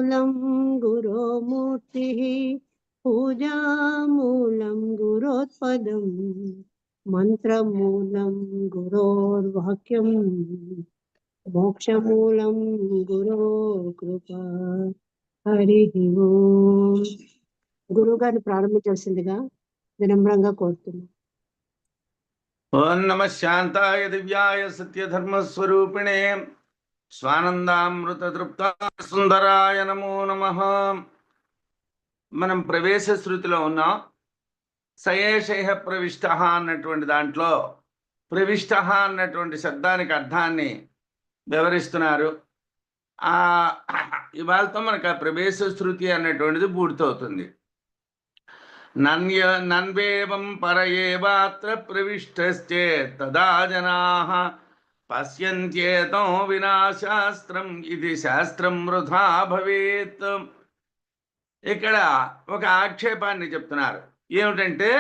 मूलं गुरोमूर्तिः पूजामूलं गुरोत्पदं मंत्रमूलं गुरोर्वाक्यं मोक्षमूलं गुरो कृपा హరి ఓం. గురువు గారిని ప్రారంభించాల్సిందిగా వినమ్రంగా కోరుతున్నాను. ఓం నమ శాంతాయ దివ్యాయ సత్యధర్మస్వరూపిణే స్వానందామృతతృప్త సుందరాయ నమో నమః. మనం ప్రవేశ శృతిలో ఉన్నాం. సయేషైహ ప్రవిష్ట అన్నటువంటి దాంట్లో ప్రవిష్ట అన్నటువంటి శబ్దానికి అర్థాన్ని వివరిస్తున్నారు. ఇవాళతో మనకు ఆ ప్రవేశ శృతి అన్నటువంటిది పూర్తవుతుంది. నన్వేవం పరయేవాత్ర ప్రవిష్టశ్చే తదా జనాః పశ్యంత్యేతం వినా శాస్త్రం ఇది శాస్త్రం వృథా భవేత్. ఇక్కడ ఒక ఆక్షేపాన్ని చెప్తున్నారు. ఏమిటంటే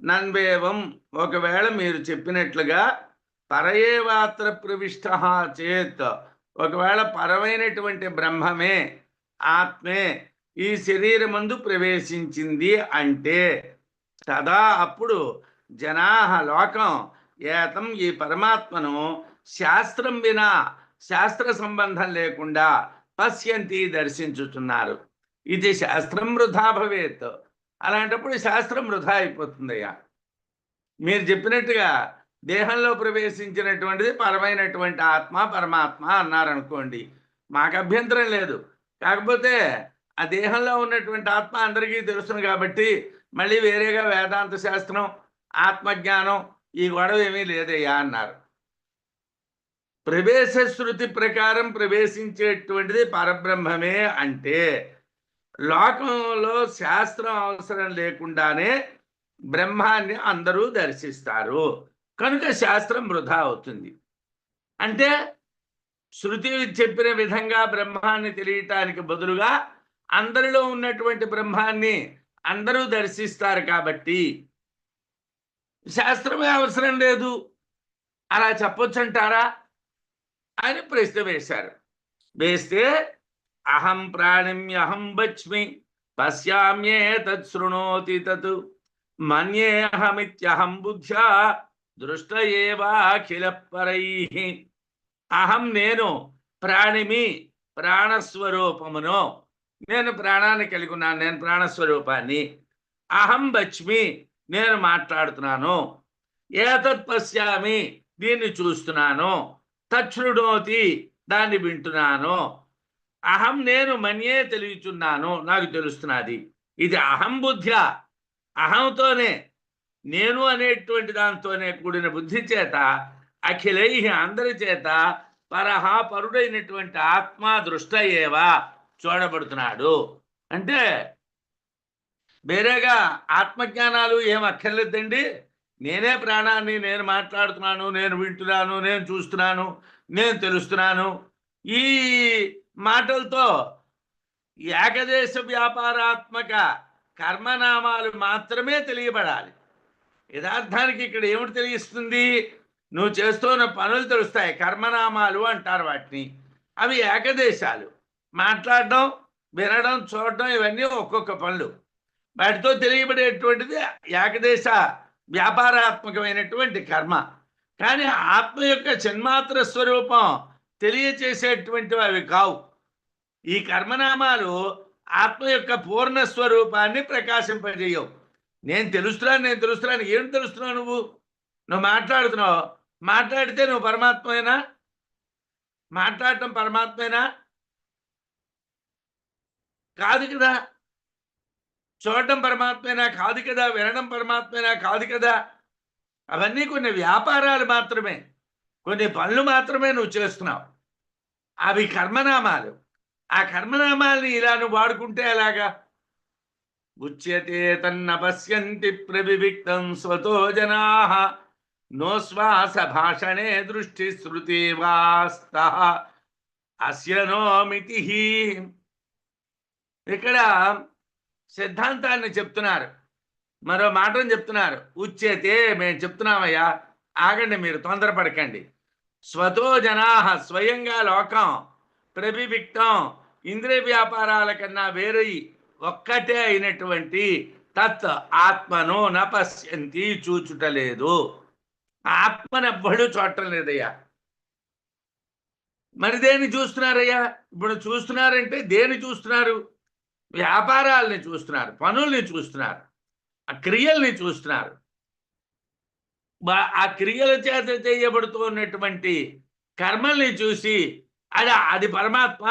నన్వేవం, ఒకవేళ మీరు చెప్పినట్లుగా పరయేవాత్ర ప్రవిష్ట చేత్, ఒకవేళ పరమైనటువంటి బ్రహ్మమే ఆత్మే ఈ శరీరమందు ప్రవేశించింది అంటే తదా అప్పుడు జనాహ లోకం ఏతం ఈ పరమాత్మను శాస్త్రం వినా, శాస్త్ర సంబంధం లేకుండా పశ్యంతి దర్శించుతున్నారు. ఇది శాస్త్రం వృధా భవేత్. అలాంటప్పుడు శాస్త్రం వృధా అయిపోతుందయ్యా. మీరు చెప్పినట్టుగా దేహంలో ప్రవేశించినటువంటిది పరమైనటువంటి ఆత్మ పరమాత్మ అన్నారనుకోండి, మాకు అభ్యంతరం లేదు. కాకపోతే ఆ దేహంలో ఉన్నటువంటి ఆత్మ అందరికీ తెలుస్తుంది కాబట్టి మళ్ళీ వేరేగా వేదాంత శాస్త్రం ఆత్మజ్ఞానం ఈ గొడవ ఏమీ లేదయ్యా అన్నారు. ప్రవేశ శృతి ప్రకారం ప్రవేశించేటువంటిది పరబ్రహ్మమే అంటే లోకంలో శాస్త్రం అవసరం లేకుండానే బ్రహ్మాన్ని అందరూ దర్శిస్తారు కనుక శాస్త్రం వృధా అవుతుంది. అంటే శృతి చెప్పిన విధంగా బ్రహ్మాన్ని తెలియటానికి బదులుగా అందరిలో ఉన్నటువంటి బ్రహ్మాన్ని అందరూ దర్శిస్తారు కాబట్టి శాస్త్రమే అవసరం లేదు, అలా చెప్పొచ్చంటారా అని ప్రశ్న వేశారు. వేస్తే అహం ప్రాణిమ్యహం వచ్మి పశ్యామ్యే తత్ శృణోతి తత్ మన్యేహమిత్యహం బుద్ధ్యా దృష్ట ఏవాఖిల పరైః. అహం నేను ప్రాణిమి, ప్రాణస్వరూపమును, నేను ప్రాణాన్ని కలిగి ఉన్నాను, నేను ప్రాణస్వరూపాన్ని. అహం వచ్మి, నేను మాట్లాడుతున్నాను. ఏతత్ పశ్యామి, దీన్ని చూస్తున్నాను. తచ్ఛృణోతి, దాన్ని వింటున్నాను. అహం నేను మన్యే తెలియచున్నాను, నాకు తెలుస్తున్నది. ఇది అహం బుద్ధ్య, అహంతోనే నేను అనేటువంటి దాంతోనే కూడిన బుద్ధి చేత అఖిలై అందరి చేత పరహ పరుడైనటువంటి ఆత్మ దృష్ట ఏవా చూడబడుతున్నాడు. అంటే వేరేగా ఆత్మజ్ఞానాలు ఏం అక్కర్లేదండి. నేనే ప్రాణాన్ని, నేను మాట్లాడుతున్నాను, నేను వింటున్నాను, నేను చూస్తున్నాను, నేను తెలుస్తున్నాను. ఈ మాటలతో ఏకదేశ వ్యాపారాత్మక కర్మనామాలు మాత్రమే తెలియబడాలి. యథార్థానికి ఇక్కడ ఏమిటి తెలియస్తుంది? నువ్వు చేస్తున్న పనులు తెలుస్తాయి, కర్మనామాలు అంటారు వాటిని. అవి ఏకదేశాలు, మాట్లాడడం, వినడం, చూడడం, ఇవన్నీ ఒక్కొక్క పనులు. వాటితో తెలియబడేటువంటిది ఏకదేశ వ్యాపారాత్మకమైనటువంటి కర్మ. కానీ ఆత్మ యొక్క చిన్మాత్ర స్వరూపం తెలియచేసేటువంటివి అవి కావు. ఈ కర్మనామాలు ఆత్మ యొక్క పూర్ణ స్వరూపాన్ని ప్రకాశింపజేయవు. నేను తెలుస్తున్నాను, నేను తెలుస్తున్నాను. ఏం తెలుస్తున్నావు నువ్వు? నువ్వు మాట్లాడుతున్నావు, మాట్లాడితే నువ్వు పరమాత్మైనా? మాట్లాడటం పరమాత్మైనా? కాదు కదా. చూడటం పరమాత్మైనా? కాదు కదా. వినడం పరమాత్మైనా? కాదు కదా. అవన్నీ కొన్ని వ్యాపారాలు మాత్రమే, కొన్ని పనులు మాత్రమే నువ్వు చేస్తున్నావు. అవి కర్మనామాలు. ఆ కర్మనామాల్ని ఇలా నువ్వు వాడుకుంటే ఎలాగా? ఉచ్యతే తన్న పశ్యంతి ప్రవివిక్తం స్వతో జనాః నో శ్వాస భాషణే దృష్టి శృతి వాస్తః అస్య నో మితిః. ఇక్కడ సిద్ధాంతాన్ని చెప్తున్నారు, మరో మాటను చెప్తున్నారు. ఉచ్యతే, మేము చెప్తున్నామయ్యా, ఆగండి, మీరు తొందరపడకండి. స్వతో జనాః, స్వయంగా లోకం, ప్రవివిక్తం ఇంద్రియ వ్యాపారాల కన్నా వేరే ఒక్కటే అయినటువంటి తత్ ఆత్మను నపశ్యంతి చూచుటలేదు. ఆత్మనెవ్వడు చూడటం లేదయ్యా. మరి దేన్ని చూస్తున్నారయ్యా? ఇప్పుడు చూస్తున్నారంటే దేన్ని చూస్తున్నారు? వ్యాపారాలని చూస్తున్నారు, పనుల్ని చూస్తున్నారు, ఆ క్రియల్ని చూస్తున్నారు. ఆ క్రియల చేత చేయబడుతున్నటువంటి కర్మల్ని చూసి అది పరమాత్మ,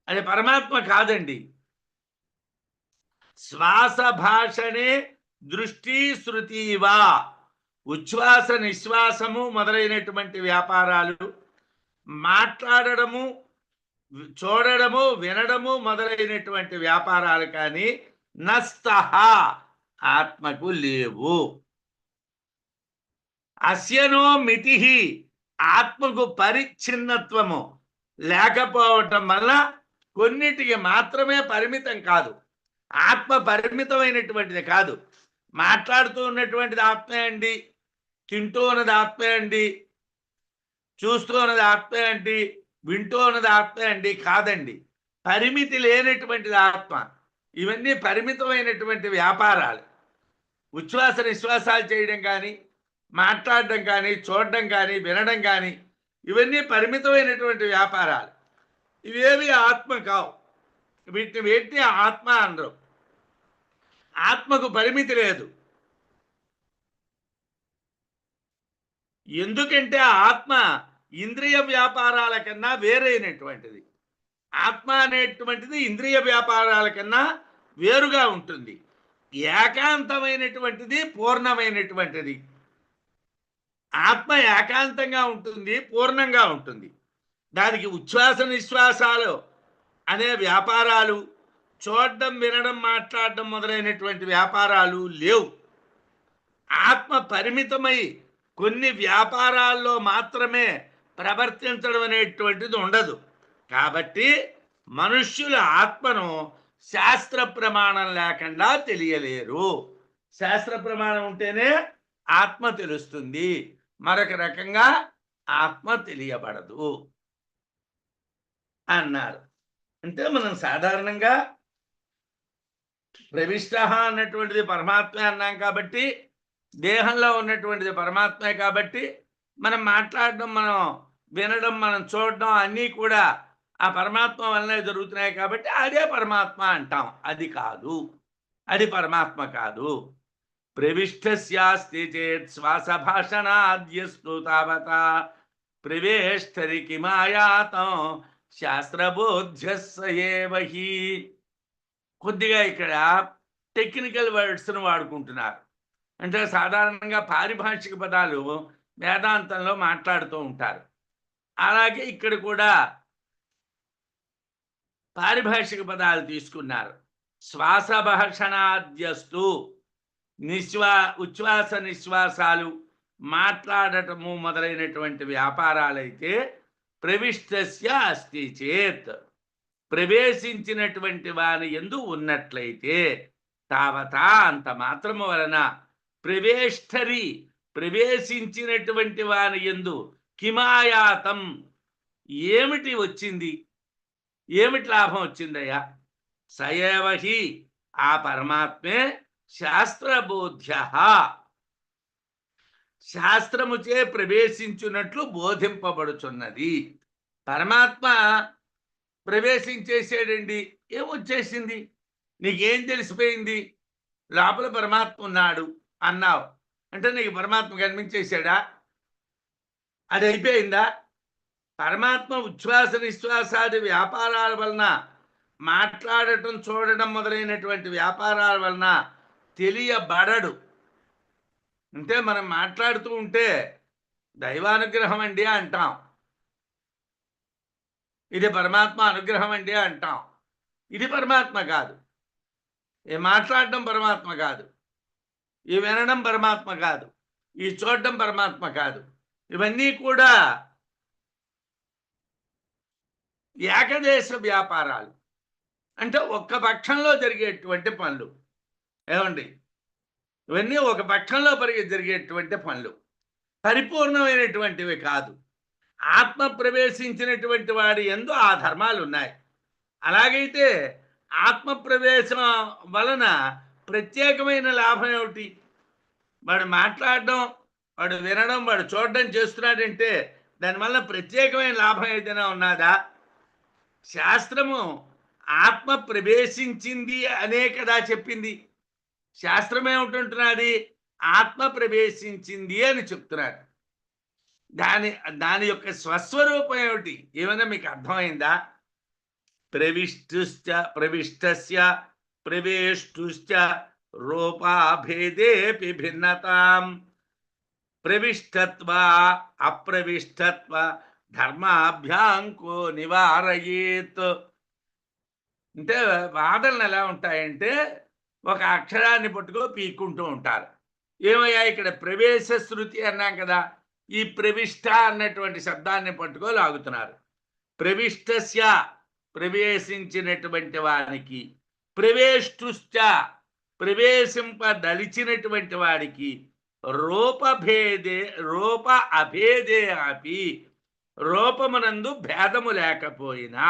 అది పరమాత్మ కాదండి. శ్వాస భాషణే దృష్టి శృతివా, ఉచ్ఛ్వాస నిశ్వాసము మొదలైనటువంటి వ్యాపారాలు, మాట్లాడడము, చూడడము, వినడము మొదలైనటువంటి వ్యాపారాలు కానీ నస్తః ఆత్మకు లేవు. అస్యనో మితి, ఆత్మకు పరిచ్ఛిన్నత్వము లేకపోవటం వల్ల కొన్నిటికి మాత్రమే పరిమితం కాదు. ఆత్మ పరిమితమైనటువంటిది కాదు. మాట్లాడుతూ ఉన్నటువంటిది ఆత్మే అండి, తింటూ ఉన్నది ఆత్మే అండి, చూస్తూ ఉన్నది ఆత్మే అండి, వింటూ ఉన్నది ఆత్మే అండి కాదండి. పరిమితి లేనటువంటిది ఆత్మ. ఇవన్నీ పరిమితమైనటువంటి వ్యాపారాలు. ఉచ్ఛ్వాస నిశ్వాసాలు చేయడం కానీ, మాట్లాడడం కానీ, చూడడం కానీ, వినడం కానీ, ఇవన్నీ పరిమితమైనటువంటి వ్యాపారాలు. ఇవేవి ఆత్మ కావు. వీటిని ఆత్మ అనరు. ఆత్మకు పరిమితి లేదు. ఎందుకంటే ఆత్మ ఇంద్రియ వ్యాపారాల కన్నా వేరైనటువంటిది. ఆత్మ అనేటువంటిది ఇంద్రియ వ్యాపారాల కన్నా వేరుగా ఉంటుంది. ఏకాంతమైనటువంటిది, పూర్ణమైనటువంటిది. ఆత్మ ఏకాంతంగా ఉంటుంది, పూర్ణంగా ఉంటుంది. దానికి ఉచ్ఛ్వాస నిశ్వాసాలు అనే వ్యాపారాలు, చూడడం, వినడం, మాట్లాడడం మొదలైనటువంటి వ్యాపారాలు లేవు. ఆత్మ పరిమితమై కొన్ని వ్యాపారాల్లో మాత్రమే ప్రవర్తించడం అనేటువంటిది ఉండదు. కాబట్టి మనుష్యుల ఆత్మను శాస్త్ర ప్రమాణం లేకుండా తెలియలేరు. శాస్త్ర ప్రమాణం ఉంటేనే ఆత్మ తెలుస్తుంది, మరొక రకంగా ఆత్మ తెలియబడదు అన్నారు. అంటే మనం సాధారణంగా ప్రవిష్ట అన్నటువంటిది పరమాత్మే అన్నాం కాబట్టి, దేహంలో ఉన్నటువంటిది పరమాత్మే కాబట్టి, మనం మాట్లాడడం, మనం వినడం, మనం చూడడం అన్నీ కూడా ఆ పరమాత్మ వల్లనే జరుగుతున్నాయి కాబట్టి అదే పరమాత్మ అంటాం. అది కాదు, అది పరమాత్మ కాదు. ప్రవిష్టస్యాస్తి చేత్ శ్వాస భాషణాద్యస్తు తావత ప్రవేష్టరి కిమాయాతం శాస్త్రబోధ్యస్యేవహి. కొద్దిగా ఇక్కడ టెక్నికల్ వర్డ్స్ను వాడుకుంటున్నారు. అంటే సాధారణంగా పారిభాషిక పదాలు వేదాంతంలో మాట్లాడుతూ ఉంటారు. అలాగే ఇక్కడ కూడా పారిభాషిక పదాలు తీసుకున్నారు. శ్వాస భాషణాద్యస్తు, ఉచ్ఛ్వాస నిశ్వాసాలు, మాట్లాడటము మొదలైనటువంటి వ్యాపారాలైతే ప్రవిష్టస్య అస్తి చేత్, ప్రవేశించినటువంటి వాని యందు ఉన్నట్లయితే, తావతా అంత మాత్రము వలన, ప్రవేష్టరి ప్రవేశించినటువంటి వాని యందు కిమాయాతం ఏమిటి వచ్చింది, ఏమిటి లాభం వచ్చిందయ్యా? సయేవహి ఆ పరమాత్మే శాస్త్రబోధ్య, శాస్త్రముచే ప్రవేశించున్నట్లు బోధింపబడుచున్నది. పరమాత్మ ప్రవేశించేసాడండి, ఏమొచ్చేసింది? నీకేం తెలిసిపోయింది? లోపల పరమాత్మ ఉన్నాడు అన్నావు అంటే నీకు పరమాత్మ కనిపించేశాడా? అది అయిపోయిందా? పరమాత్మ ఉచ్ఛ్వాస నిశ్వాసాది వ్యాపారాల వలన, మాట్లాడటం, చూడడం మొదలైనటువంటి వ్యాపారాల వలన తెలియబడడు. అంటే మనం మాట్లాడుతూ ఉంటే దైవానుగ్రహం అండి అంటాం, ఇది పరమాత్మ అనుగ్రహం అండి అంటాం. ఇది పరమాత్మ కాదు. ఈ మాట్లాడడం పరమాత్మ కాదు, ఈ వినడం పరమాత్మ కాదు, ఈ చూడడం పరమాత్మ కాదు. ఇవన్నీ కూడా ఏకదేశ వ్యాపారాలు. అంటే ఒక్క పక్షంలో జరిగేటువంటి పనులు. ఏమండి? ఇవన్నీ ఒక పక్షంలో జరిగేటువంటి పనులు, పరిపూర్ణమైనటువంటివి కాదు. ఆత్మ ప్రవేశించినటువంటి వాడి యందు ఆ ధర్మాలు ఉన్నాయి. అలాగైతే ఆత్మ ప్రవేశం వలన ప్రత్యేకమైన లాభం ఏమిటి? వాడు మాట్లాడడం, వాడు వినడం, వాడు చూడడం చేస్తున్నాడంటే దానివల్ల ప్రత్యేకమైన లాభం ఏదైనా ఉన్నదా? శాస్త్రము ఆత్మ ప్రవేశించింది అనే కదా చెప్పింది. శాస్త్రం ఏమిటంటున్నది? ఆత్మ ప్రవేశించింది అని చెప్తున్నారు. దాని దాని యొక్క స్వస్వరూపం ఏమిటి? ఏమైనా మీకు అర్థమైందా? ప్రవిష్టస్య ప్రవేష్టుశ్చ రూపాభేదేపి భిన్నతాం ప్రవిష్టత్వ అప్రవిష్టత్వ ధర్మాభ్యాంకో నివారయేత్. అంటే వాదనలు ఎలా ఉంటాయంటే ఒక అక్షరాన్ని పట్టుకో పీక్కుంటూ ఉంటారు. ఏమయ్యా ఇక్కడ ప్రవేశ శృతి అన్నాం కదా, ఈ ప్రవిష్ట అన్నటువంటి శబ్దాన్ని పట్టుకో లాగుతున్నారు. ప్రవిష్టస్య ప్రవేశించినటువంటి వానికి, ప్రవేష్టుశ్చ ప్రవేశింపదలిచినటువంటి వాడికి, రూపభేదే రూప అభేదే అపి రూపమునందు భేదము లేకపోయినా,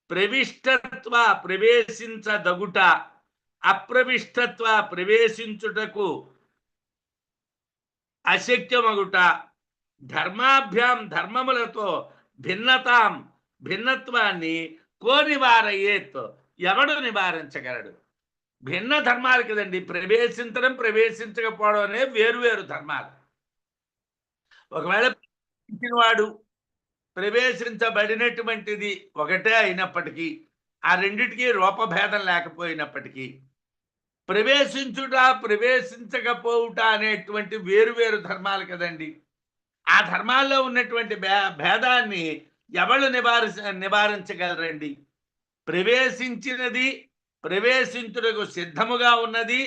ప్రవిష్టత్వ ప్రవేశించదగుట, అప్రవిష్టత్వ ప్రవేశించుటకు అశక్యమగుట, ధర్మాభ్యాం ధర్మములతో భిన్నతాం భిన్నత్వాన్ని కో నివారయేత్ ఎవడు నివారించగలడు? భిన్న ధర్మాలు కదండి. ప్రవేశించడం ప్రవేశించకపోవడం అనే వేరువేరు ధర్మాలు. ఒకవేళ వాడు ప్రవేశించబడినటువంటిది ఒకటే అయినప్పటికీ, ఆ రెండిటికి రూపభేదం లేకపోయినప్పటికీ, ప్రవేశించుట ప్రవేశించకపోవుట అనేటువంటి వేరువేరు ధర్మాలు కదండి. ఆ ధర్మాల్లో ఉన్నటువంటి భేదాన్ని ఎవరు నివారించగలరండి? ప్రవేశించినది ప్రవేశించుటకు సిద్ధముగా ఉన్నది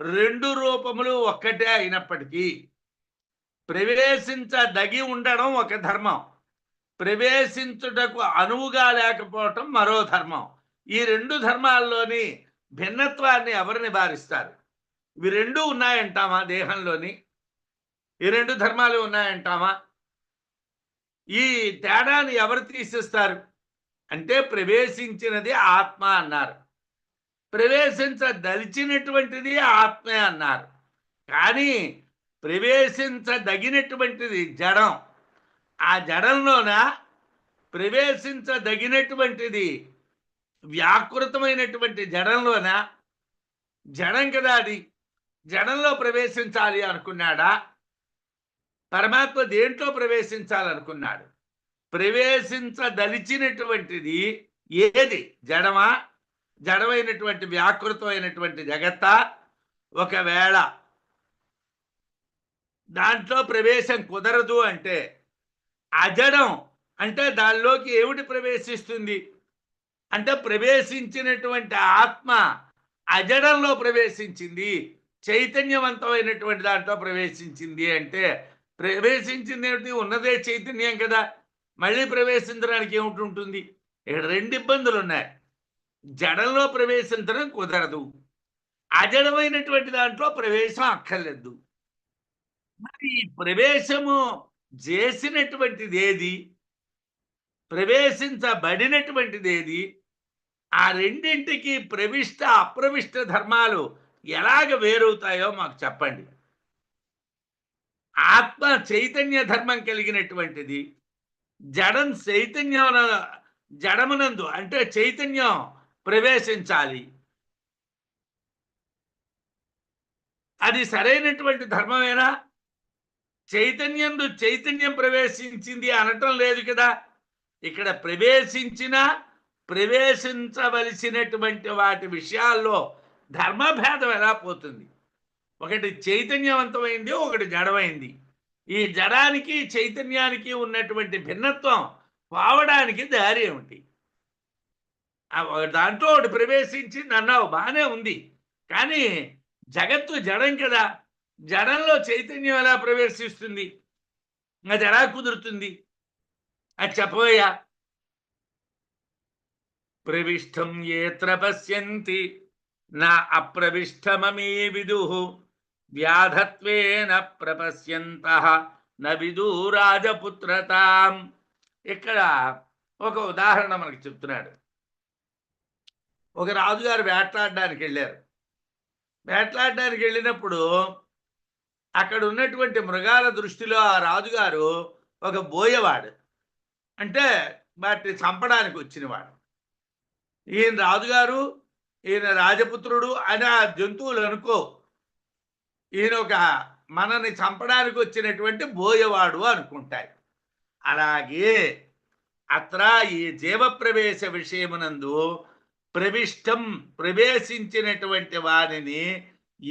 రెండు రూపములు ఒక్కటే అయినప్పటికీ, ప్రవేశించదగి ఉండడం ఒక ధర్మం, ప్రవేశించుటకు అనువుగా లేకపోవటం మరో ధర్మం. ఈ రెండు ధర్మాల్లోని భిన్నత్వాన్ని ఎవరు నివారిస్తారు? ఇవి రెండు ఉన్నాయంటామా దేహంలోని? ఈ రెండు ధర్మాలు ఉన్నాయంటామా? ఈ తేడాన్ని ఎవరు తీసేస్తారు అంటే ప్రవేశించినది ఆత్మ అన్నారు, ప్రవేశించదలిచినటువంటిది ఆత్మే అన్నారు. కానీ ప్రవేశించదగినటువంటిది జడం. ఆ జడంలోన ప్రవేశించదగినటువంటిది వ్యాకృతమైనటువంటి జడంలోన, జడం కదా అది, జడంలో ప్రవేశించాలి అనుకున్నాడా? పరమాత్మ దేంట్లో ప్రవేశించాలనుకున్నాడు? ప్రవేశించదలిచినటువంటిది ఏది? జడమా? జడమైనటువంటి వ్యాకృతమైనటువంటి జగత్తా? ఒకవేళ దాంట్లో ప్రవేశం కుదరదు అంటే అజడం అంటే దానిలోకి ఏమిటి ప్రవేశిస్తుంది అంటే ప్రవేశించినటువంటి ఆత్మ అజడంలో ప్రవేశించింది, చైతన్యవంతమైనటువంటి దాంట్లో ప్రవేశించింది అంటే ప్రవేశించింది ఏమిటి? ఉన్నదే చైతన్యం కదా, మళ్ళీ ప్రవేశించడానికి ఏమిటి ఉంటుంది? ఇక్కడ రెండు ఇబ్బందులు ఉన్నాయి. జడంలో ప్రవేశించడం కుదరదు, అజడమైనటువంటి దాంట్లో ప్రవేశం అక్కర్లేదు. మరి ప్రవేశము చేసినటువంటిది ఏది? ప్రవేశించబడినటువంటిది ఏది? ఆ రెండింటికి ప్రవిష్ట అప్రవిష్ట ధర్మాలు ఎలాగ వేరవుతాయో మాకు చెప్పండి. ఆత్మ చైతన్య ధర్మం కలిగినటువంటిది, జడం చైతన్యం జడమునందు అంటే చైతన్యం ప్రవేశించాలి. అది సరైనటువంటి ధర్మమేనా? చైతన్యందు చైతన్యం ప్రవేశించింది అనటం లేదు కదా. ఇక్కడ ప్రవేశించిన ప్రవేశించవలసినటువంటి వాటి విషయాల్లో ధర్మభేదం ఎలా పోతుంది? ఒకటి చైతన్యవంతమైంది, ఒకటి జడమైంది. ఈ జడానికి చైతన్యానికి ఉన్నటువంటి భిన్నత్వం పోవడానికి దారి ఏమిటి? దాంట్లో ఒకటి ప్రవేశించింది అన్నావు, బాగానే ఉంది. కానీ జగత్తు జడం కదా, జడంలో చైతన్యం ఎలా ప్రవేశిస్తుంది? అది ఎలా కుదురుతుంది? అది చెప్పబోయా. ప్రవిష్టం ఏత్ర పశ్యంతి నా అప్రవిష్టమీ విదుః వ్యాధత్వేన ప్రపశ్యంతః న విదు రాజపుత్రతాం. ఇక్కడ ఒక ఉదాహరణ మనకి చెప్తున్నాడు. ఒక రాజుగారు వేట్లాడడానికి వెళ్ళారు. వేట్లాడడానికి వెళ్ళినప్పుడు అక్కడ ఉన్నటువంటి మృగాల దృష్టిలో ఆ రాజుగారు ఒక బోయవాడు, అంటే వాటిని చంపడానికి వచ్చినవాడు. ఈయన రాజుగారు, ఈయన రాజపుత్రుడు అని ఆ జంతువులు అనుకో, ఈయన ఒక మనని చంపడానికి వచ్చినటువంటి బోయవాడు అనుకుంటాయి. అలాగే అత్ర ఈ జీవప్రవేశ విషయమునందు ప్రవిష్టం ప్రవేశించినటువంటి వారిని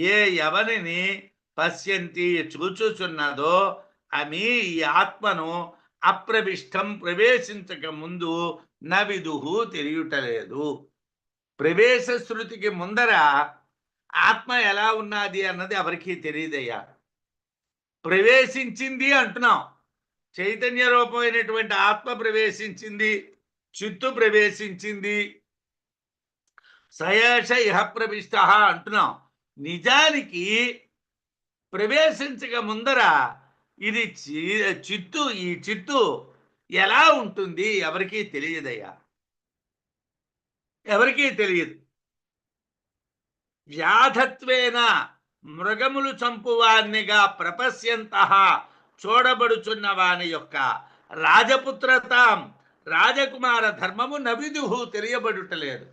ఏ ఎవరిని పశ్యంతి చూచుచున్నదో ఆమె ఈ ఆత్మను అప్రవిష్టం ప్రవేశించక ముందు నవిదుహు తెలియటలేదు. ప్రవేశ శృతికి ముందర ఆత్మ ఎలా ఉన్నది అన్నది ఎవరికీ తెలియదయ్యా. ప్రవేశించింది అంటున్నాం, చైతన్య రూపమైనటువంటి ఆత్మ ప్రవేశించింది, చిత్తు ప్రవేశించింది, సయేష ఇహ ప్రవిష్ట అంటున్నాం. నిజానికి ప్రవేశించక ముందర ఇది చిత్తు, ఈ చిత్తు ఎలా ఉంటుంది ఎవరికీ తెలియదయ్యా, ఎవరికీ తెలియదు. వ్యాధత్వేన మృగములు చంపువాన్నిగా ప్రపశ్యంత చూడబడుచున్న వాని యొక్క రాజపుత్రతాం రాజకుమార ధర్మము నవిదుహు తెలియబడుటలేదు.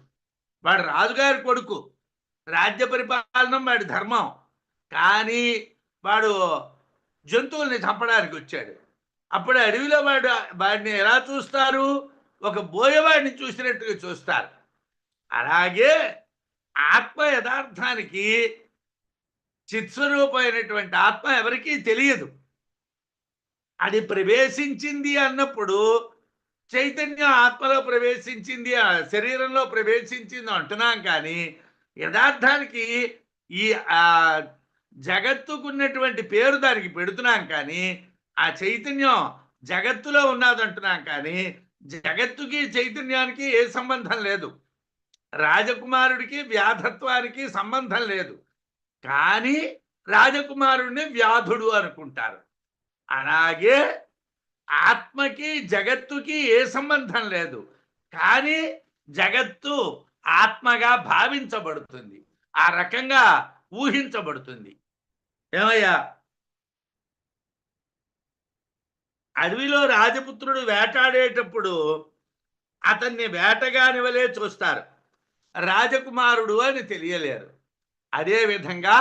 వాడు రాజుగారి కొడుకు, రాజ్య పరిపాలన వాడి ధర్మం, కానీ వాడు జంతువుల్ని చంపడానికి వచ్చాడు. అప్పుడు అడవిలో వాడిని ఎలా చూస్తారు? ఒక బోయవాడిని చూసినట్టుగా చూస్తారు. అలాగే ఆత్మ యథార్థానికి చిత్స్వరూపమైనటువంటి ఆత్మ ఎవరికీ తెలియదు. అది ప్రవేశించింది అన్నప్పుడు చైతన్యం ఆత్మలో ప్రవేశించింది, శరీరంలో ప్రవేశించింది అంటున్నాం, కానీ యథార్థానికి ఈ జగత్తుకున్నటువంటి పేరు దానికి పెడుతున్నాం, కానీ ఆ చైతన్యం జగత్తులో ఉన్నదంటున్నాం, కానీ జగత్తుకి చైతన్యానికి ఏ సంబంధం లేదు. రాజకుమారుడికి వ్యాధత్వానికి సంబంధం లేదు, కానీ రాజకుమారుడిని వ్యాధుడు అనుకుంటారు. అలాగే ఆత్మకి జగత్తుకి ఏ సంబంధం లేదు, కానీ జగత్తు ఆత్మగా భావించబడుతుంది, ఆ రకంగా ఊహించబడుతుంది. ఏమయ్యా, అడవిలో రాజపుత్రుడు వేటాడేటప్పుడు అతన్ని వేటగాని వలె చూస్తారు, రాజకుమారుడు అని తెలియలేరు. అదేవిధంగా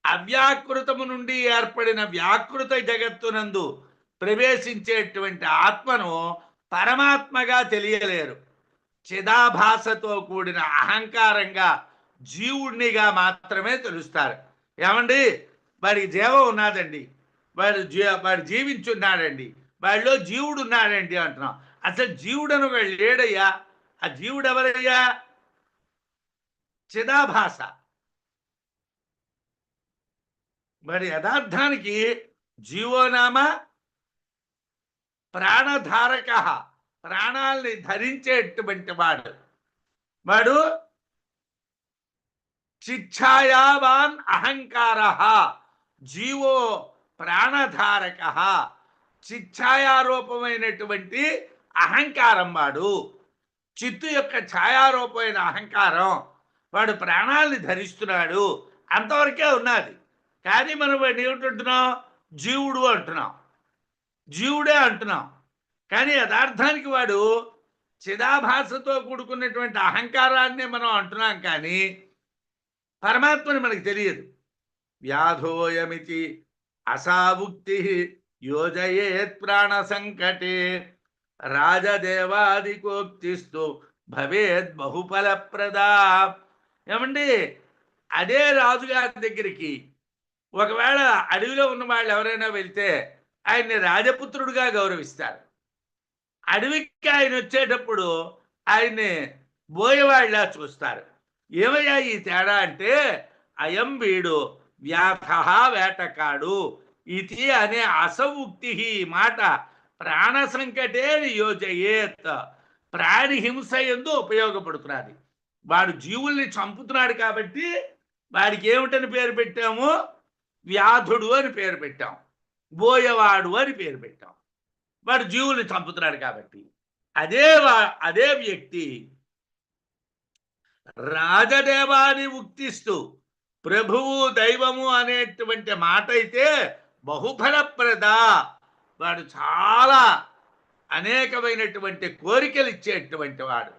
అవ్యాకృతము నుండి ఏర్పడిన వ్యాకృత జగత్తునందు ప్రవేశించేటువంటి ఆత్మను పరమాత్మగా తెలియలేరు. చిదాభాసతో కూడిన అహంకారంగా జీవుడినిగా మాత్రమే తెలుస్తారు. ఏమండి, వాడికి జీవం ఉన్నదండి, వాడు జీవించున్నాడండి, వాడిలో జీవుడు ఉన్నాడండి అంటున్నాం. అసలు జీవుడను వాడు లేడయ్యా. ఆ జీవుడు ఎవరయ్యా? చిదాభాస. మరి యథార్థానికి జీవోనామ ప్రాణధారక, ప్రాణాల్ని ధరించేటువంటి వాడు చిచ్ఛాయావాన్ అహంకార. జీవో ప్రాణధారక, చిచ్ఛాయారూపమైనటువంటి అహంకారం వాడు, చిత్తు యొక్క ఛాయారూపమైన అహంకారం, వాడు ప్రాణాలని ధరిస్తున్నాడు, అంతవరకే ఉన్నది. కానీ మనం వాడిని ఏమిటంటున్నాం? జీవుడు అంటున్నాం, జీవుడే అంటున్నాం. కానీ యథార్థానికి వాడు చిదాభాసతో కూడుకున్నటువంటి అహంకారాన్ని మనం అంటున్నాం, కానీ పరమాత్మని మనకు తెలియదు. వ్యాధోయమితి అసావుక్తి యోజయేత్ ప్రాణ సంకటే రాజదేవాదికోక్తిస్తు భవేద్ బహుఫలప్రదా. ఏమండి, అదే రాజుగారి దగ్గరికి ఒకవేళ అడవిలో ఉన్న వాళ్ళు ఎవరైనా వెళ్తే ఆయన్ని రాజపుత్రుడుగా గౌరవిస్తారు. అడవికి ఆయన వచ్చేటప్పుడు ఆయన్ని బోయవాళ్ళ చూస్తారు. ఏమయ్యా ఈ తేడా అంటే, అయం వీడు వ్యాధ వేటకాడు ఇది అనే అసవుక్తి మాట ప్రాణ సంకటే యోజయేత్, ప్రాణి హింస ఎందు ఉపయోగపడుతున్నది. వాడు జీవుల్ని చంపుతున్నాడు కాబట్టి వాడికి ఏమిటని పేరు పెట్టాము? వ్యాధుడు అని పేరు పెట్టాం, బోయవాడు అని పేరు పెట్టాం. వాడు జీవుల్ని చంపుతున్నాడు కాబట్టి. అదే వ్యక్తి రాజదేవాన్ని ఉక్తిస్తూ ప్రభువు దైవము అనేటువంటి మాట అయితే బహుఫలప్రద. వాడు చాలా అనేకమైనటువంటి కోరికలు ఇచ్చేటువంటి వాడు.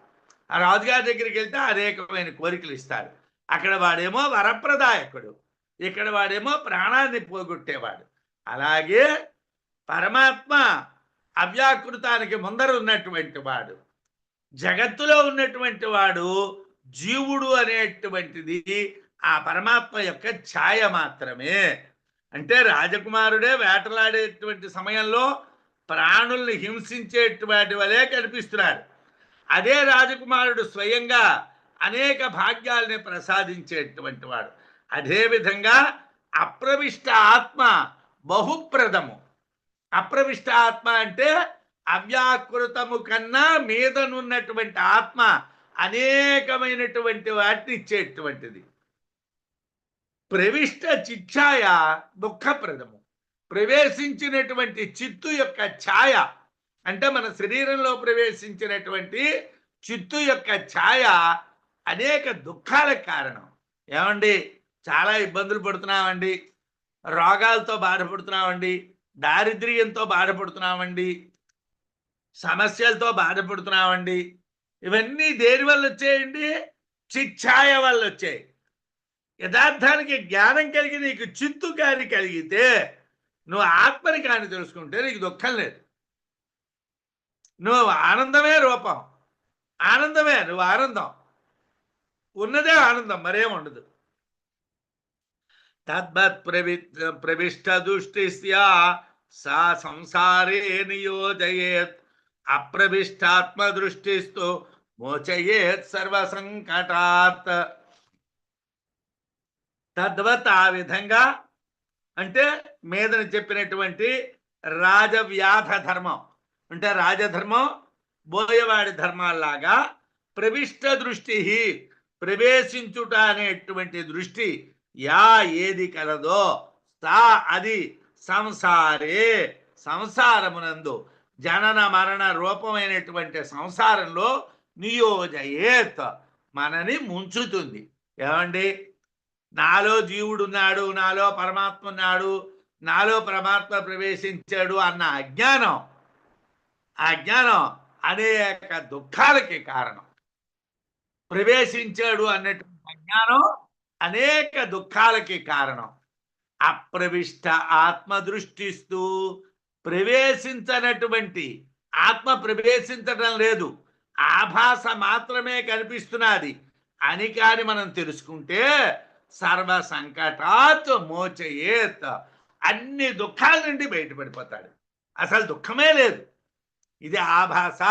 ఆ రాజుగారి దగ్గరికి వెళ్తే అనేకమైన కోరికలు ఇస్తాడు. అక్కడ వాడేమో వరప్రదాయకుడు, ఇక్కడ వాడేమో ప్రాణాన్ని పోగొట్టేవాడు. అలాగే పరమాత్మ అవ్యాకృతానికి ముందర ఉన్నటువంటి వాడు, జగత్తులో ఉన్నటువంటి వాడు జీవుడు అనేటువంటిది ఆ పరమాత్మ యొక్క ఛాయ మాత్రమే. అంటే రాజకుమారుడే వేటలాడేటువంటి సమయంలో ప్రాణుల్ని హింసించేటువంటి వలే కనిపిస్తున్నాడు. అదే రాజకుమారుడు స్వయంగా అనేక భాగ్యాల్ని ప్రసాదించేటువంటి వాడు. అదేవిధంగా అప్రవిష్ట ఆత్మ బహుప్రదము. అప్రవిష్ట ఆత్మ అంటే అవ్యాకృతము కన్నా మీదనున్నటువంటి ఆత్మ అనేకమైనటువంటి వాటిని ఇచ్చేటువంటిది. ప్రవిష్ట చిచ్ఛాయ దుఃఖప్రదము. ప్రవేశించినటువంటి చిత్తు యొక్క ఛాయ అంటే మన శరీరంలో ప్రవేశించినటువంటి చిత్తు యొక్క ఛాయ అనేక దుఃఖాలకు కారణం. ఏమండి, చాలా ఇబ్బందులు పడుతున్నామండి, రోగాలతో బాధపడుతున్నామండి, దారిద్ర్యంతో బాధపడుతున్నామండి, సమస్యలతో బాధపడుతున్నామండి. ఇవన్నీ దేని వల్ల వచ్చాయండి? చిచ్ఛాయ వల్ల వచ్చాయి. యథార్థానికి జ్ఞానం కలిగి నీకు చిత్తు కాని కలిగితే, నువ్వు ఆత్మని కాని తెలుసుకుంటే నీకు దుఃఖం లేదు. నువ్వు ఆనందమే రూపం, ఆనందమే, నువ్వు ఆనందం ఉన్నదే ఆనందం, మరేం ఉండదు. తద్వత్ ప్రవిష్ట దృష్టిస్యా సా సంసారే నియోజయేత్ అప్రవిష్టాత్మ దృష్టిస్తూ మోచయేత్ సర్వ సంకటాత్. తద్వత్ ఆ విధంగా అంటే మీదని చెప్పినటువంటి రాజవ్యాధ ధర్మం అంటే రాజధర్మం బోయవాడి ధర్మాల్లాగా ప్రవిష్ట దృష్టి ప్రవేశించుట అనేటువంటి దృష్టి యా ఏది కలదో తా అది సంసారే సంసారమునందు జనన మరణ రూపమైనటువంటి సంసారంలో నియోజయేత్ మనని ముంచుతుంది. ఏమండి, నాలో జీవుడు ఉన్నాడు, నాలో పరమాత్మ ఉన్నాడు, నాలో పరమాత్మ ప్రవేశించాడు అన్న అజ్ఞానం, ఆ అజ్ఞానం అనేక దుఃఖాలకి కారణం. ప్రవేశించాడు అన్నటువంటి అజ్ఞానం అనేక దుఃఖాలకి కారణం. అప్రవిష్ట ఆత్మ దృష్టిస్తూ ప్రవేశించనటువంటి ఆత్మ ప్రవేశించడం లేదు, ఆభాస మాత్రమే కనిపిస్తున్నది అని కాని మనం తెలుసుకుంటే సర్వ సంకటాత్ మోచయేత్ అన్ని దుఃఖాల నుండి బయటపడిపోతాడు. అసలు దుఃఖమే లేదు, ఇది ఆభాస,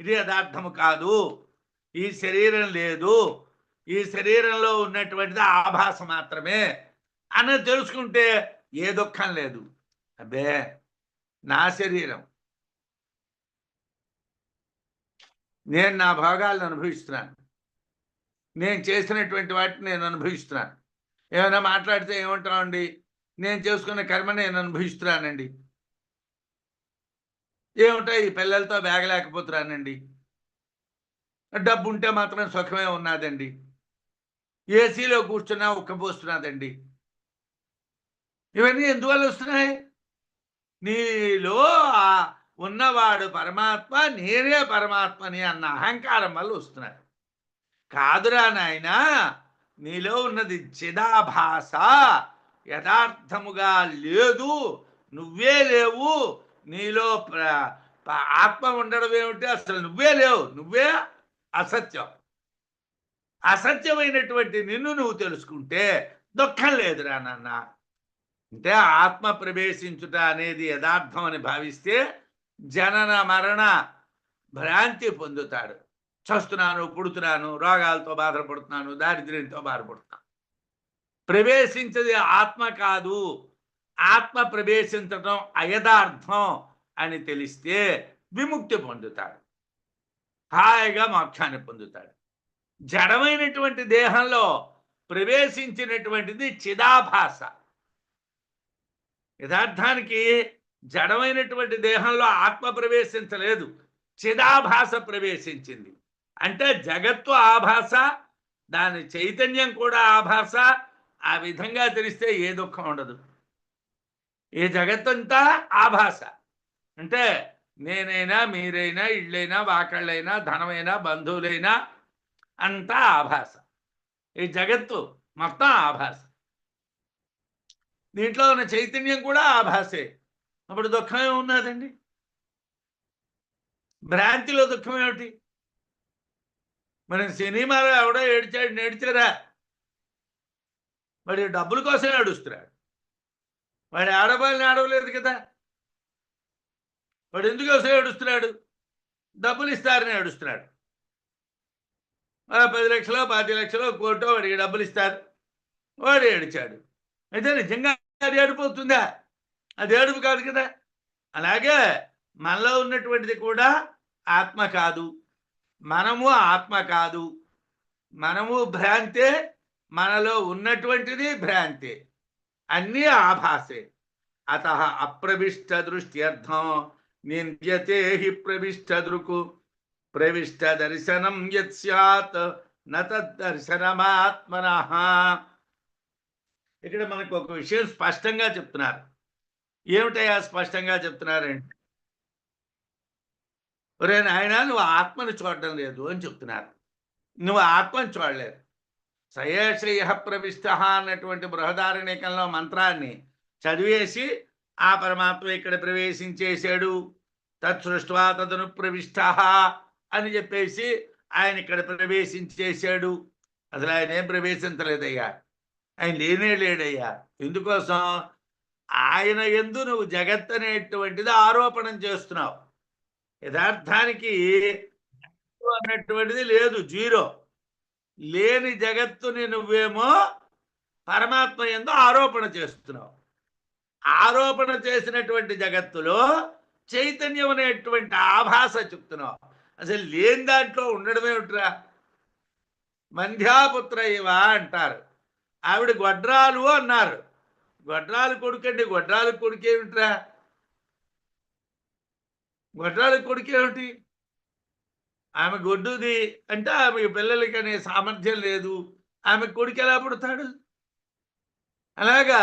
ఇది యథార్థము కాదు, ఈ శరీరం లేదు, ఈ శరీరంలో ఉన్నటువంటిది ఆభాస మాత్రమే అన్నది తెలుసుకుంటే ఏ దుఃఖం లేదు. అబ్బే, నా శరీరం, నేను నా భోగాలను అనుభవిస్తున్నాను, నేను చేసినటువంటి వాటిని నేను అనుభవిస్తున్నాను. ఏమైనా మాట్లాడితే ఏమంటామండి, నేను చేసుకున్న కర్మ నేను అనుభవిస్తున్నానండి. ఏమిటో ఈ పిల్లలతో బేగలేకపోతున్నానండి, డబ్బు ఉంటే మాత్రం సుఖమే ఉన్నదండి, ఏసీలో కూర్చున్నా ఉక్కపోస్తున్నదండి. ఇవన్నీ ఎందువల్ల వస్తున్నాయి? నీలో ఉన్నవాడు పరమాత్మ, నేనే పరమాత్మని అన్న అహంకారం వల్ల వస్తున్నాయి. కాదురా నాయన, నీలో ఉన్నది చిదాభాస, యథార్థముగా లేదు, నువ్వే లేవు. నీలో ఆత్మ ఉండడం ఏమిటి? అసలు నువ్వే లేవు, నువ్వే అసత్యం. అసత్యమైనటువంటి నిన్ను నువ్వు తెలుసుకుంటే దుఃఖం లేదురా నాన్న. అంటే ఆత్మ ప్రవేశించుట అనేది యథార్థం అని భావిస్తే జనన మరణ భ్రాంతి పొందుతాడు. చస్తున్నాను, పుడుతున్నాను, రోగాలతో బాధపడుతున్నాను, దారిద్ర్యంతో బాధపడుతున్నాను. ప్రవేశించేది ఆత్మ కాదు, ఆత్మ ప్రవేశించడం అయథార్థం అని తెలిస్తే విముక్తి పొందుతాడు, హాయిగా మోక్షాన్ని పొందుతాడు. జడమైనటువంటి దేహంలో ప్రవేశించినటువంటిది చిదాభాస. యథార్థానికి జడమైనటువంటి దేహంలో ఆత్మ ప్రవేశించలేదు, చిదాభాస ప్రవేశించింది. అంటే జగత్తు ఆభాస, దాని చైతన్యం కూడా ఆభాస. ఆ విధంగా తెలిస్తే ఏ దుఃఖం ఉండదు. ఈ జగత్తంతా ఆభాస. అంటే నేనైనా, మీరైనా, ఇళ్ళైనా, వాకళ్ళైనా, ధనమైనా, బంధువులైనా అంతా ఆభాస. ఈ జగత్తు మొత్తం ఆభాస. దీంట్లో ఉన్న చైతన్యం కూడా ఆభాసే. అప్పుడు దుఃఖం ఏమున్నదండి? భ్రాంతిలో దుఃఖం ఏమిటి? మనం సినిమాలో ఎవడో ఏడ్చాడు, నేడ్చారా? వాడి డబ్బుల కోసం ఏడుస్తున్నాడు. వాడు ఆడవాళ్ళని ఆడవలేదు కదా. వాడు ఎందుకోసం ఏడుస్తున్నాడు? డబ్బులు ఇస్తారని ఏడుస్తున్నాడు. 10 లక్షలో, 25 లక్షలో, కోటో వాడికి డబ్బులు ఇస్తారు. వాడు ఏడిచాడు. అయితే నిజంగా అది ఏడిపోతుందా? అది ఏడుపు కాదు కదా. అలాగే మనలో ఉన్నటువంటిది కూడా ఆత్మ కాదు, మనము ఆత్మ కాదు. మనము భ్రాంతే, మనలో ఉన్నటువంటిది భ్రాంతే, అన్నీ ఆభాసే. అత అప్రవిష్ట దృష్ట్యర్థం నింద్యతే హి ప్రవిష్ట దృకు ప్రవిష్ట దర్శనం యత్ స్యాత్ న తద్దర్శనమాత్మనః. ఇక్కడ మనకు ఒక విషయం స్పష్టంగా చెప్తున్నారు. ఏమిటయ్యా స్పష్టంగా చెప్తున్నారంటే, ఒరే నాయనా, నువ్వు ఆత్మను చూడడం లేదు అని చెప్తున్నారు. నువ్వు ఆత్మను చూడలేదు. సయేషయ ప్రవిష్ట అన్నటువంటి బృహదారణ్యకంలో మంత్రాన్ని చదివేసి ఆ పరమాత్మ ఇక్కడ ప్రవేశించేశాడు, తత్సృష్ట్వా తదను ప్రవిష్ట అని చెప్పేసి ఆయన ఇక్కడ ప్రవేశించేశాడు. అసలు ఆయన ఏం ప్రవేశించలేదయ్యా, ఆయన లేనే లేడయ్యా. ఎందుకోసం? ఆయన యందు నువ్వు జగత్ అనేటువంటిది ఆరోపణం చేస్తున్నావు. యథార్థానికి అన్నటువంటిది లేదు, జీరో. లేని జగత్తుని నువ్వేమో పరమాత్మ యందు ఆరోపణ చేస్తున్నావు. ఆరోపణ చేసినటువంటి జగత్తులో చైతన్యం అనేటువంటి ఆభాస చెప్తున్నావు. అసలు లేని దాంట్లో ఉండడమేమిట్రా? మంధ్యాపుత్ర ఇవ అంటారు. ఆవిడ గొడ్రాలు అన్నారు. గొడ్రాలు కొడుకండి. గొడ్రాలు కొడుకేమిట్రా? గొడ్రాలు కొడుకేమిటి? ఆమె గొడ్డుది అంటే ఆమెకి పిల్లలకి అనే సామర్థ్యం లేదు. ఆమె కొడుకు ఎలా పుడతాడు? అలాగా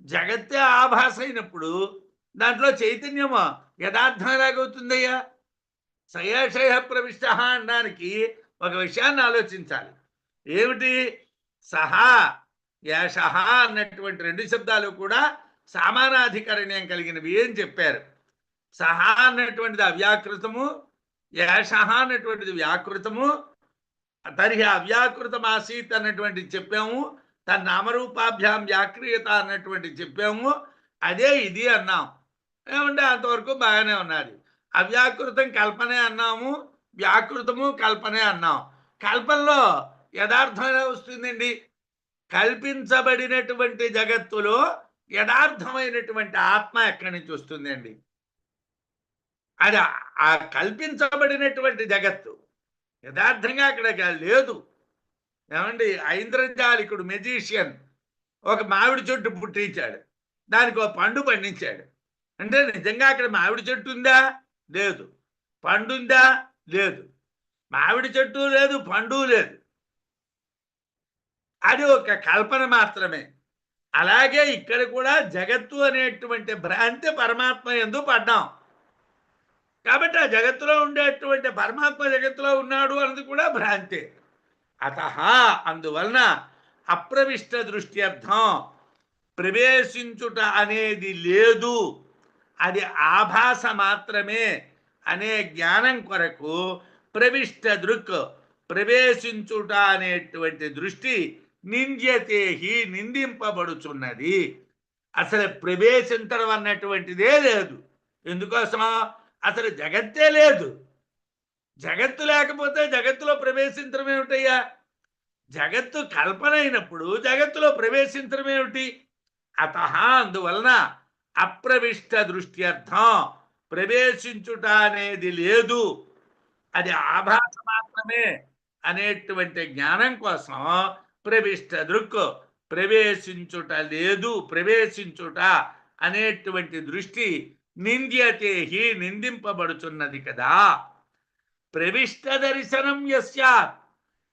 జగత్తే ఆభాస అయినప్పుడు దాంట్లో చైతన్యమా యథార్థం ఎలాగవుతుందయ్యా? సయేషయ ప్రవిష్ట అనడానికి ఒక విషయాన్ని ఆలోచించాలి. ఏమిటి? సహా, యాష అన్నటువంటి రెండు శబ్దాలు కూడా సమానాధికరణ్యం కలిగినవి అని చెప్పారు. సహా అన్నటువంటిది అవ్యాకృతము, యాష అన్నటువంటిది వ్యాకృతము. తరిహి అవ్యాకృతం ఆసీత్ అన్నటువంటిది చెప్పాము, తన నామరూపాభ్యాం వ్యాక్రియత అన్నటువంటిది చెప్పాము. అదే ఇది అన్నాం. ఏమంటే అంతవరకు బాగానే ఉన్నది. అవ్యాకృతం కల్పనే అన్నాము, వ్యాకృతము కల్పనే అన్నాం. కల్పనలో యథార్థం ఎలా వస్తుందండి? కల్పించబడినటువంటి జగత్తులో యథార్థమైనటువంటి ఆత్మ ఎక్కడి నుంచి వస్తుందండి? అది ఆ కల్పించబడినటువంటి జగత్తు యథార్థంగా అక్కడ లేదు. ఏమండి, ఐంద్రజాలికుడు మెజీషియన్ ఒక మామిడి చెట్టు పుట్టించాడు, దానికి ఒక పండు పండించాడు. అంటే నిజంగా అక్కడ మామిడి చెట్టు ఉందా? లేదు. పండు ఉందా? లేదు. మామిడి చెట్టు లేదు, పండు లేదు. అది ఒక కల్పన మాత్రమే. అలాగే ఇక్కడ కూడా జగత్తు అనేటువంటి భ్రాంతి పరమాత్మ యందు పడ్డాం. కాబట్టి ఆ జగత్తులో ఉండేటువంటి పరమాత్మ జగత్తులో ఉన్నాడు అన్నది కూడా భ్రాంతే. అత అందువలన అప్రవిష్ట దృష్ట్యర్థం ప్రవేశించుట అనేది లేదు, అది ఆభాస మాత్రమే అనే జ్ఞానం కొరకు ప్రవిష్ట దృక్ ప్రవేశించుట అనేటువంటి దృష్టి నింద్యతేహి నిందింపబడుచున్నది. అసలు ప్రవేశించడం అన్నటువంటిదే లేదు. ఎందుకోసమా? అసలు జగత్తే లేదు. జగత్తు లేకపోతే జగత్తులో ప్రవేశించడం ఏమిటయ్యా? జగత్తు కల్పన అయినప్పుడు జగత్తులో ప్రవేశించడం ఏమిటి? అత అందువలన అప్రవిష్ట దృష్ట్యర్థం ప్రవేశించుట అనేది లేదు, అది ఆభాస మాత్రమే అనేటువంటి జ్ఞానం కోసం ప్రవిష్ట దృక్ ప్రవేశించుట లేదు, ప్రవేశించుట అనేటువంటి దృష్టి నింద్యతేహి నిందింపబడుచున్నది కదా. ప్రవిష్ట దర్శనం యస్యాత్,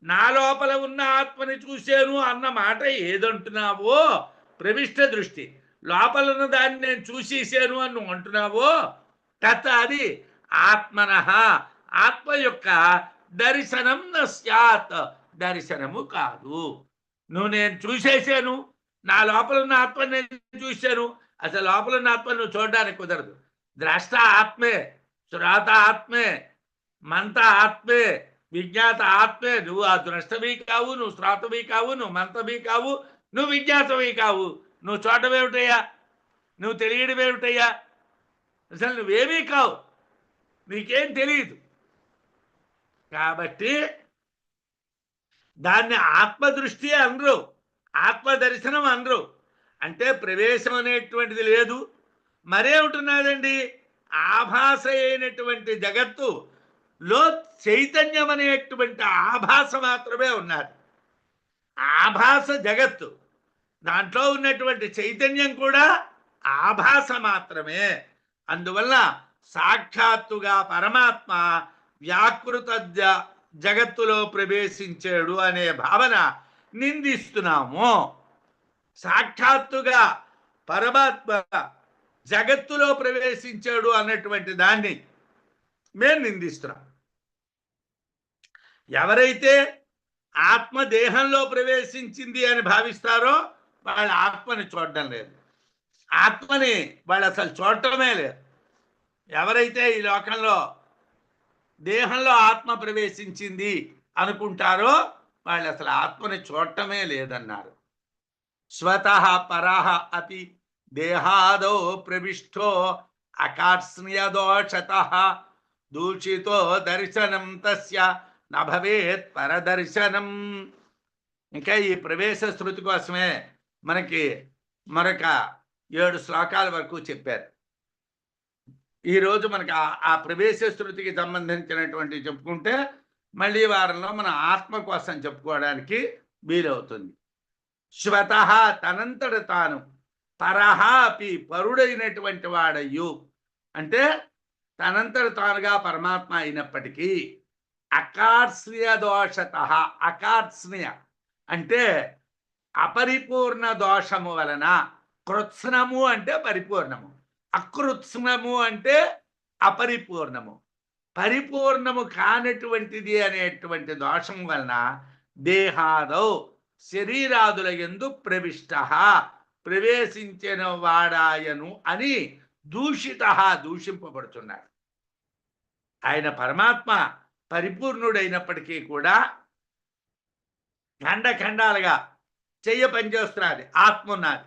నా లోపల ఉన్న ఆత్మని చూశాను అన్న మాట ఏదంటున్నావో ప్రవిష్ట దృష్టి, లోపల ఉన్న దాన్ని నేను చూసేసాను అని నువ్వు అంటున్నావో తత్ అది ఆత్మన, ఆత్మ యొక్క దర్శనం న స్యాత్, దర్శనము కాదు. నువ్వు నేను చూసేసాను, నా లోపల ఉన్న ఆత్మని నేను చూశాను, అసలు లోపల ఉన్న ఆత్మని నువ్వు చూడడానికి కుదరదు. ద్రష్ట ఆత్మే, శ్రోత ఆత్మే, మంత ఆత్మే, విజ్ఞాత ఆత్మే. నువ్వు ఆ ద్రష్టవి కావు, నువ్వు శ్రోతవి కావు, నువ్వు మంతవి కావు, నువ్వు విజ్ఞాతవి కావు. నువ్వు చూడటమేమిటయ్యా, నువ్వు తెలియడమేమిటయ్యా, అసలు నువ్వేమీ కావు, నీకేం తెలియదు. కాబట్టి దాన్ని ఆత్మదృష్టి అనరు, ఆత్మదర్శనం అనరు. అంటే ప్రవేశం అనేటువంటిది లేదు. మరేమిటున్నదండి, ఆభాస అయినటువంటి జగత్తులో చైతన్యం అనేటువంటి ఆభాస మాత్రమే ఉన్నది. ఆభాస జగత్తు, దాంట్లో ఉన్నటువంటి చైతన్యం కూడా ఆభాస మాత్రమే. అందువల్ల సాక్షాత్తుగా పరమాత్మ వ్యాకృత జగత్తులో ప్రవేశించాడు అనే భావన నిందిస్తున్నాము. సాక్షాత్తుగా పరమాత్మ జగత్తులో ప్రవేశించాడు అన్నటువంటి దాన్ని మేము నిందిస్తున్నాం. ఎవరైతే ఆత్మ దేహంలో ప్రవేశించింది అని భావిస్తారో వాళ్ళ ఆత్మని చూడడం లేదు, ఆత్మని వాళ్ళు అసలు చూడటమే లేదు. ఎవరైతే ఈ లోకంలో దేహంలో ఆత్మ ప్రవేశించింది అనుకుంటారో వాళ్ళు అసలు ఆత్మని చూడటమే లేదన్నారు. స్వతః పరః అపి దేహాదో ప్రవిష్టో అకార్ష్ణ్యదోషతః దూషితో దర్శనం తస్య నభవేత్ పరదర్శనం. ఇంకా ఈ ప్రవేశ శృతి కోసమే మనకి మరొక 7 శ్లోకాల వరకు చెప్పారు. ఈరోజు మనకి ఆ ప్రవేశ శృతికి సంబంధించినటువంటి చెప్పుకుంటే మళ్ళీ వారంలో మన ఆత్మ కోసం చెప్పుకోవడానికి వీలవుతుంది. స్వతః తనంతట తాను, పరః అపి పరుడైనటువంటి వాడయ్యు, అంటే తనంతట తానుగా పరమాత్మ అయినప్పటికీ అకార్ష్ణ్య దోషతః, అకార్ష్ణ్య అంటే అపరిపూర్ణ దోషము వలన, కృత్స్నము అంటే పరిపూర్ణము, అకృత్స్నము అంటే అపరిపూర్ణము, పరిపూర్ణము కానటువంటిది అనేటువంటి దోషం వలన దేహాదౌ శరీరాదుల యందు ప్రవిష్ట, ప్రవేశించిన వాడాయను అని దూషిత, దూషింపబడుతున్నాడు. ఆయన పరమాత్మ పరిపూర్ణుడైనప్పటికీ కూడా ఖండఖండాలుగా చెయ్య పనిచేస్తున్నది, ఆత్మ ఉన్నది,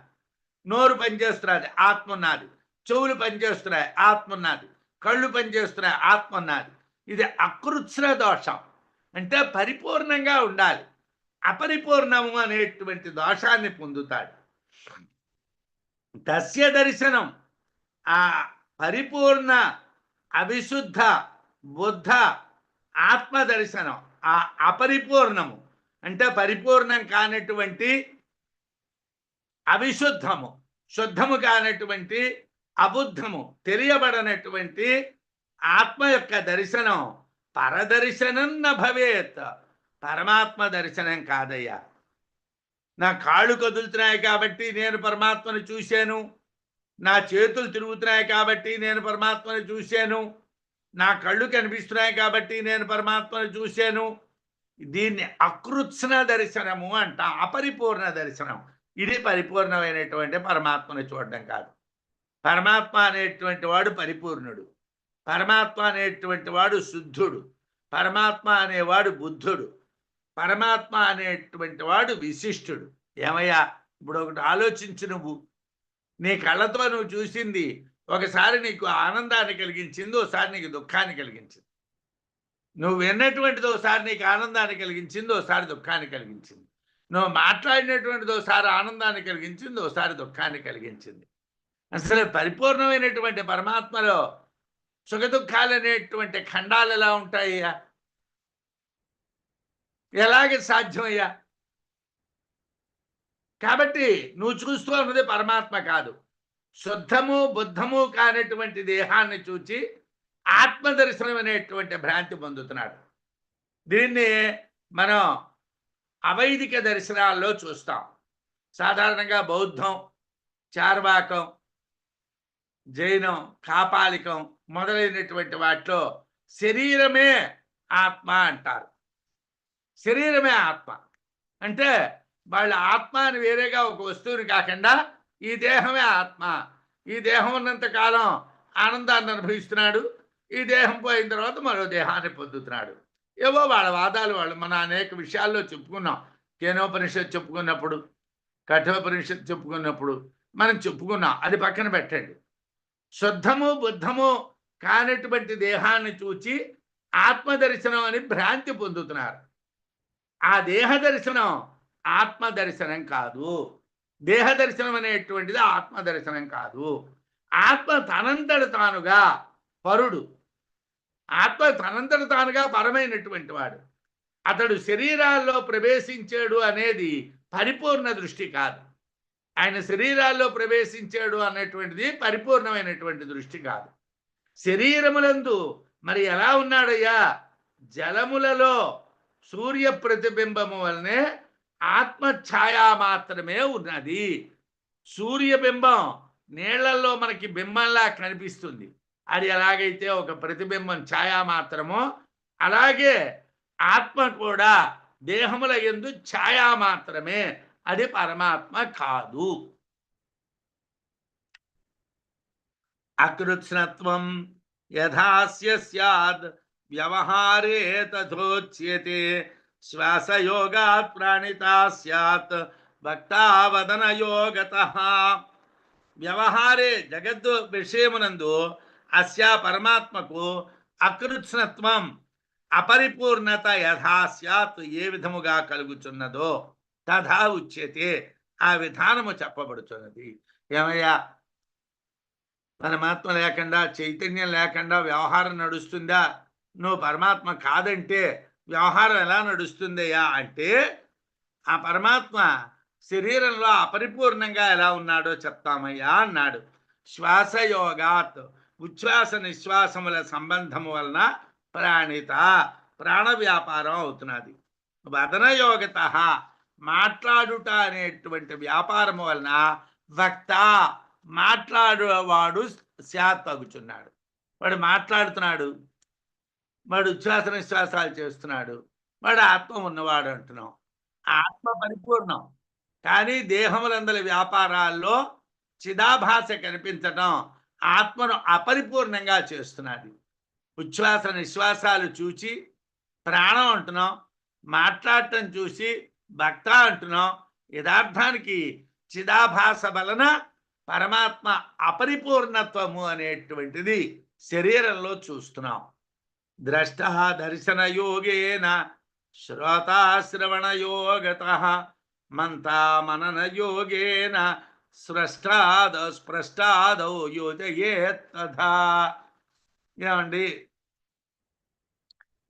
నోరు పనిచేస్తున్నది, ఆత్మ ఉన్నది, చెవులు పనిచేస్తున్నాయి, ఆత్మ ఉన్నది, కళ్ళు పనిచేస్తున్నాయి, ఆత్మ ఉన్నది. ఇది అకృత్స్న దోషం, అంటే పరిపూర్ణంగా ఉండాలి, అపరిపూర్ణము అనేటువంటి దోషాన్ని పొందుతాడు. తస్య దర్శనం, ఆ పరిపూర్ణ అవిశుద్ధ బుద్ధ ఆత్మ దర్శనం, ఆ అపరిపూర్ణము అంటే పరిపూర్ణం కానటువంటి అవిశుద్ధము, శుద్ధము కానటువంటి అబుద్ధము, తెలియబడనటువంటి ఆత్మ యొక్క దర్శనం పరదర్శనం న భవేత్, పరమాత్మ దర్శనం కాదయ్యా. నా కాళ్ళు కదులుతున్నాయి కాబట్టి నేను పరమాత్మను చూశాను, నా చేతులు తిరుగుతున్నాయి కాబట్టి నేను పరమాత్మను చూశాను, నా కళ్ళు కనిపిస్తున్నాయి కాబట్టి నేను పరమాత్మను చూశాను. దీన్ని అకృత్స్న దర్శనము అంట, అపరిపూర్ణ దర్శనం. ఇది పరిపూర్ణమైనటువంటి పరమాత్మను చూడడం కాదు. పరమాత్మ అనేటువంటి వాడు పరిపూర్ణుడు, పరమాత్మ అనేటువంటి వాడు శుద్ధుడు, పరమాత్మ అనేవాడు బుద్ధుడు, పరమాత్మ అనేటువంటి వాడు విశిష్టుడు. ఏమయ్యా, ఇప్పుడు ఒకటి ఆలోచించు, నువ్వు నీ కళ్ళతో నువ్వు చూసింది ఒకసారి నీకు ఆనందాన్ని కలిగించింది, ఒకసారి నీకు దుఃఖాన్ని కలిగించింది. నువ్వు విన్నటువంటిది ఒకసారి నీకు ఆనందాన్ని కలిగించింది, ఒకసారి దుఃఖాన్ని కలిగించింది. నువ్వు మాట్లాడినటువంటిది ఒకసారి ఆనందాన్ని కలిగించింది, ఒకసారి దుఃఖాన్ని కలిగించింది. అసలు పరిపూర్ణమైనటువంటి పరమాత్మలో సుఖ దుఃఖాలు అనేటువంటి ఖండాలు ఎలా ఉంటాయ్యా? ఎలాగ సాధ్యమయ్యా? కాబట్టి నువ్వు చూస్తూ ఉన్నది పరమాత్మ కాదు, శుద్ధము బుద్ధము కానటువంటి దేహాన్ని చూచి ఆత్మదర్శనం అనేటువంటి భ్రాంతి పొందుతున్నాడు. దీన్ని మనం అవైదిక దర్శనాల్లో చూస్తాం. సాధారణంగా బౌద్ధం, చార్వాకం, జైనం, కాపాలికం మొదలైనటువంటి వాటిలో శరీరమే ఆత్మ అంటారు. శరీరమే ఆత్మ అంటే వాళ్ళ ఆత్మ అని వేరేగా ఒక వస్తువుని కాకుండా ఈ దేహమే ఆత్మ. ఈ దేహం ఉన్నంత కాలం ఆనందాన్ని అనుభవిస్తున్నాడు. ఈ దేహం పోయిన తర్వాత మరో దేహాన్ని పొందుతున్నాడు. ఏవో వాళ్ళ వాదాలు వాళ్ళు మనం అనేక విషయాల్లో చెప్పుకున్నాం. కేనోపనిషత్తు చెప్పుకున్నప్పుడు, కఠోపనిషత్తు చెప్పుకున్నప్పుడు మనం చెప్పుకున్నాం. అది పక్కన పెట్టండి. శుద్ధము బుద్ధము కానటువంటి దేహాన్ని చూచి ఆత్మదర్శనం అని భ్రాంతి పొందుతున్నారు. ఆ దేహ దర్శనం ఆత్మ దర్శనం కాదు. దేహ దర్శనం అనేటువంటిది ఆత్మ దర్శనం కాదు. ఆత్మ తనంతట తానుగా పరుడు. ఆత్మ తనంతట తానుగా పరమైనటువంటి వాడు. అతడు శరీరాల్లో ప్రవేశించాడు అనేది పరిపూర్ణ దృష్టి కాదు. ఆయన శరీరాల్లో ప్రవేశించాడు అనేటువంటిది పరిపూర్ణమైనటువంటి దృష్టి కాదు. శరీరములందు మరి ఎలా ఉన్నాడయ్యా? జలములలో సూర్య ప్రతిబింబము వలనే ఆత్మ ఛాయా మాత్రమే ఉన్నది. సూర్యబింబం నీళ్లలో మనకి బింబంలా కనిపిస్తుంది. అది ఎలాగైతే ఒక ప్రతిబింబం ఛాయా మాత్రమో అలాగే ఆత్మ కూడా దేహముల యందు ఛాయా మాత్రమే. అది పరమాత్మ కాదు. అకృత్స్నత్వం యథాస్య స్యాద్ వ్యవహారే తథోచ్యతే శ్వాసయోగాత్ ప్రాణితా స్యాత్ భక్తావదనయోగతః. వ్యవహారే జగద్దు విషయమునందు అస్య పరమాత్మకు అకృత్స్నత్వం అపరిపూర్ణత యథా స్యాత్ ఏ విధముగా కలుగుచున్నదో తథా ఉచ్యతే ఆ విధానము చెప్పబడుచున్నది. ఏమయ్యా, పరమాత్మ లేకుండా చైతన్యం లేకుండా వ్యవహారం నడుస్తుందా? నువ్వు పరమాత్మ కాదంటే వ్యవహారం ఎలా నడుస్తుందయ్యా అంటే ఆ పరమాత్మ శరీరంలో అపరిపూర్ణంగా ఎలా ఉన్నాడో చెప్తామయ్యా అన్నాడు. శ్వాసయోగాత్ ఉచ్ఛ్వాస నిశ్వాసముల సంబంధము వలన ప్రాణిత ప్రాణ వ్యాపారం అవుతున్నది. వదనయోగత మాట్లాడుట అనేటువంటి వ్యాపారము వలన వక్త మాట్లాడేవాడు శాత్ తగ్గుచున్నాడు. వాడు మాట్లాడుతున్నాడు, వాడు ఉచ్ఛ్వాస నిశ్వాసాలు చేస్తున్నాడు, వాడు ఆత్మ ఉన్నవాడు అంటున్నాం. ఆత్మ పరిపూర్ణం, కానీ దేహములందరి వ్యాపారాల్లో చిదాభాస కనిపించటం ఆత్మను అపరిపూర్ణంగా చేస్తున్నది. ఉచ్ఛ్వాస నిశ్వాసాలు చూచి ప్రాణం అంటున్నాం, మాట్లాడటం చూసి భక్త అంటున్నాం. యథార్థానికి చిదాభాస వలన పరమాత్మ అపరిపూర్ణత్వము అనేటువంటిది శరీరంలో చూస్తున్నాం. ద్రష్ట దర్శన యోగేన శ్రోతాశ్రవణయోగతః మంతా మనన యోగేన స్రష్టాదౌ స్పృష్టాదౌ యోజయేత్ తథా. ఏమండి,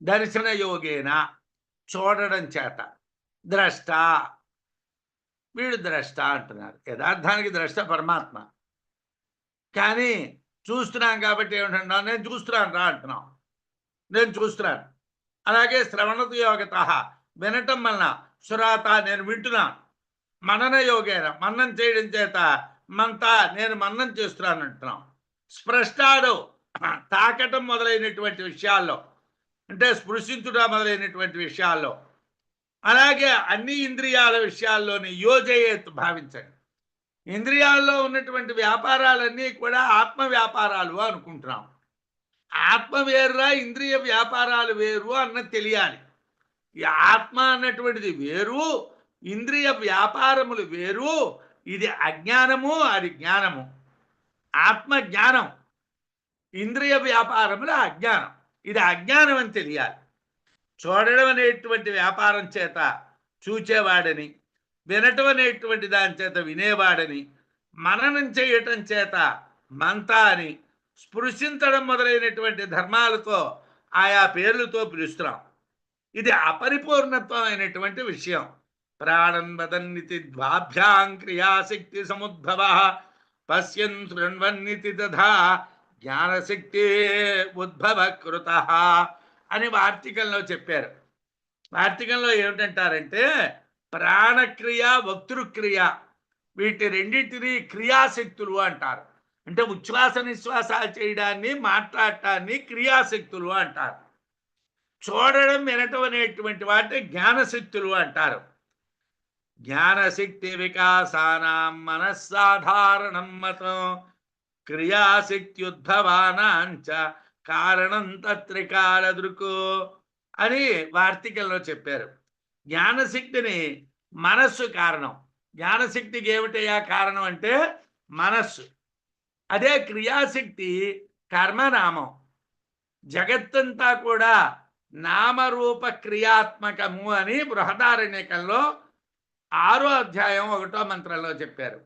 దర్శన యోగేన చూడడం చేత, ద్రష్ట వీడు ద్రష్ట అంటున్నారు. యథార్థానికి ద్రష్ట పరమాత్మ, కానీ చూస్తున్నాం కాబట్టి ఏమంటున్నాం? నేను చూస్తున్నాను రా అంటున్నాం. నేను చూస్తున్నాను. అలాగే శ్రవణత యోగత వినటం వలన, శ్రోత నేను వింటున్నాను. మనన యోగేన మన్నం చేయడం చేత, మంతా నేను మన్నం చేస్తున్నాను అంటున్నాం. స్పృష్టాడు తాకటం మొదలైనటువంటి విషయాల్లో, అంటే స్పృశించుట మొదలైనటువంటి విషయాల్లో, అలాగే అన్ని ఇంద్రియాల విషయాల్లోని యోజయేత్ భావించండి. ఇంద్రియాల్లో ఉన్నటువంటి వ్యాపారాలన్నీ కూడా ఆత్మ వ్యాపారాలు అనుకుంటున్నాం. ఆత్మ వేరురా, ఇంద్రియ వ్యాపారాలు వేరు అన్నది తెలియాలి. ఈ ఆత్మ అన్నటువంటిది వేరు, ఇంద్రియ వ్యాపారములు వేరు. ఇది అజ్ఞానము, అది జ్ఞానము. ఆత్మ జ్ఞానం, ఇంద్రియ వ్యాపారములు అజ్ఞానం. ఇది అజ్ఞానం అని తెలియాలి. చూడడం అనేటువంటి వ్యాపారం చేత చూచేవాడని, వినటం అనేటువంటి దాని చేత వినేవాడని, మననం చేయటం చేత మంతా అని, స్పృశించడం మొదలైనటువంటి ధర్మాలతో ఆయా పేర్లతో పిలుస్తున్నాం. ఇది అపరిపూర్ణత్వమైనటువంటి విషయం. ప్రాణం వదన్నితి ద్వాభ్యాం క్రియాశక్తి సముద్భవ పశ్యన్ శృణ్వన్నితి తథా జ్ఞానశక్తి ఉద్భవ కృత అని వార్తికంలో చెప్పారు. వార్తికంలో ఏమిటంటారంటే ప్రాణక్రియ వక్తృక్రియ వీటి రెండింటినీ క్రియాశక్తులు అంటారు. అంటే ఉచ్ఛ్వాస నిశ్వాసాలు చేయడాన్ని మాట్లాడటాన్ని క్రియాశక్తులు అంటారు. చూడడం వినటం అనేటువంటి వాటి జ్ఞానశక్తులు అంటారు. జ్ఞానశక్తి వికాసానాం మనస్సాధారణం మతం క్రియాశక్త్యుద్భవానాంచ కారణం తత్రికాల దృకు అని వార్తికంలో చెప్పారు. జ్ఞానశక్తిని మనస్సు కారణం. జ్ఞానశక్తికి ఏమిటయ్యా కారణం అంటే మనస్సు. అదే క్రియాశక్తి కర్మనామం. జగత్తంతా కూడా నామరూప క్రియాత్మకము అని బృహదారణ్యకంలో 6వ అధ్యాయం 1వ మంత్రంలో చెప్పారు.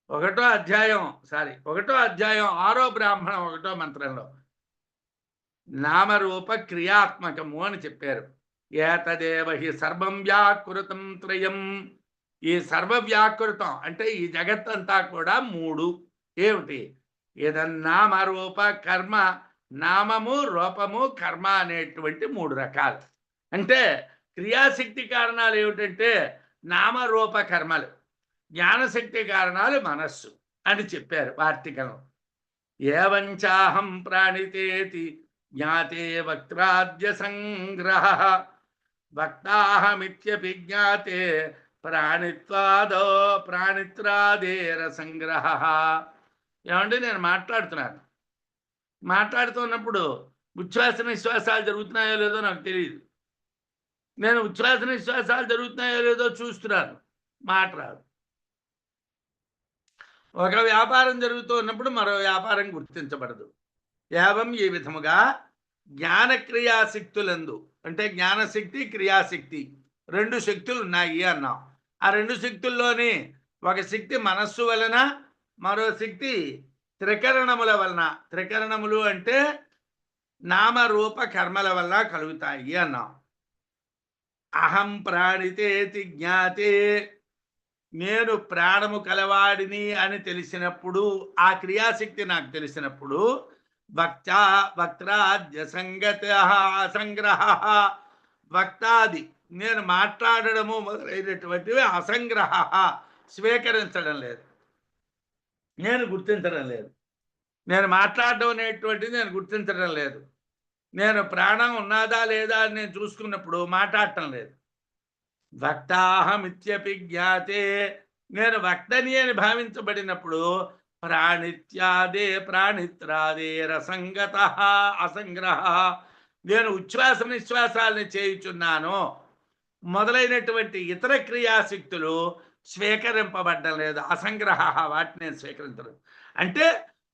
1వ అధ్యాయం 6వ బ్రాహ్మణం 1వ మంత్రంలో నామరూప క్రియాత్మకము అని చెప్పారు. ఏతదేవ హి సర్వం వ్యాకృతం త్రయం. ఈ సర్వ వ్యాకృతం అంటే ఈ జగత్తంతా కూడా 3. ఏమిటి? ఏదన్నామరూప కర్మ. నామము రూపము కర్మ అనేటువంటి 3 రకాలు. అంటే క్రియాశక్తి కారణాలు ఏమిటంటే నామరూప కర్మలు, జ్ఞానశక్తి కారణాలు మనస్సు అని చెప్పారు వార్తికంలో. ఏవంచాహం ప్రాణితేతి జ్ఞాతే వక్త్రాద్య సంగ్రహ వక్తాహమిత్యపి జ్ఞాతే ప్రాణిత్రాదేర సంగ్రహ. ఏమంటే నేను మాట్లాడుతున్నప్పుడు ఉచ్ఛ్వాస నిశ్వాసాలు జరుగుతున్నాయో లేదో నాకు తెలియదు. నేను ఉచ్ఛ్వాస నిశ్వాసాలు జరుగుతున్నాయో లేదో చూస్తున్నాను, మాట్లాడు. ఒక వ్యాపారం జరుగుతూ ఉన్నప్పుడు మరో వ్యాపారం గుర్తించబడదు. ఏవం ఈ విధముగా జ్ఞానక్రియాశక్తులందు అంటే జ్ఞానశక్తి క్రియాశక్తి 2 శక్తులు ఉన్నాయి అన్నాం. ఆ 2 శక్తుల్లోని ఒక శక్తి మనస్సు వలన, మరో శక్తి త్రికరణముల వలన. త్రికరణములు అంటే నామరూప కర్మల వల్ల కలుగుతాయి అన్నాం. అహం ప్రాణితేతి జ్ఞాతే. నేను ప్రాణము కలవాడిని అని తెలిసినప్పుడు, ఆ క్రియాశక్తి నాకు తెలిసినప్పుడు వక్త్రాద్య సంగత అసంగ్రహ. వక్తాది నేను మాట్లాడడము మొదలైనటువంటివి అసంగ్రహ స్వీకరించడం లేదు, నేను గుర్తించడం లేదు. నేను మాట్లాడడం అనేటువంటిది నేను గుర్తించడం లేదు. నేను ప్రాణం ఉన్నదా లేదా అని నేను చూసుకున్నప్పుడు మాట్లాడటం లేదు. వక్తాహమిత్యపి జ్ఞాతే. నేను వక్తని అని భావించబడినప్పుడు ప్రాణిత్రాదే రసంగత అసంగ్రహ. నేను ఉచ్ఛ్వాస నిశ్వాసాలని చేయుచున్నాను మొదలైనటువంటి ఇతర క్రియాశక్తులు స్వీకరింపబడ్డం లేదు. అసంగ్రహ వాటిని నేను స్వీకరించడం. అంటే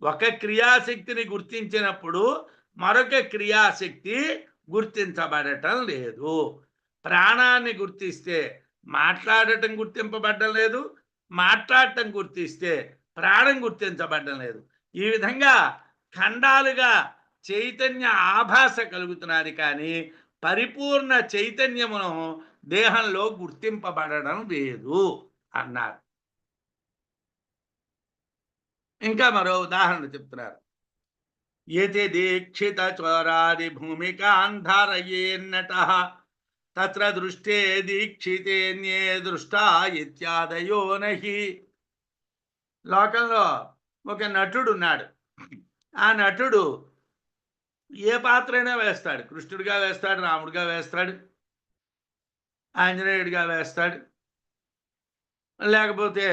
ఒక క్రియాశక్తిని గుర్తించినప్పుడు మరొక క్రియాశక్తి గుర్తించబడటం లేదు. ప్రాణాన్ని గుర్తిస్తే మాట్లాడటం గుర్తింపబడడం లేదు, మాట్లాడటం గుర్తిస్తే ప్రాణం గుర్తించబడడం లేదు. ఈ విధంగా ఖండాలుగా చైతన్య ఆభాస కలుగుతున్నది, కానీ పరిపూర్ణ చైతన్యమును దేహంలో గుర్తింపబడడం లేదు అన్నారు. ఇంకా మరో ఉదాహరణ చెప్తున్నారు. యతి దీక్షిత చోరాది భూమికాన్ ధారయేన్నటః తత్ర దృష్టే దీక్షితేన్యే దృష్టా ఇత్యాదయో నహి. లోకంలో ఒక నటుడు ఉన్నాడు. ఆ నటుడు ఏ పాత్రైనా వేస్తాడు. కృష్ణుడిగా వేస్తాడు, రాముడిగా వేస్తాడు, ఆంజనేయుడిగా వేస్తాడు, లేకపోతే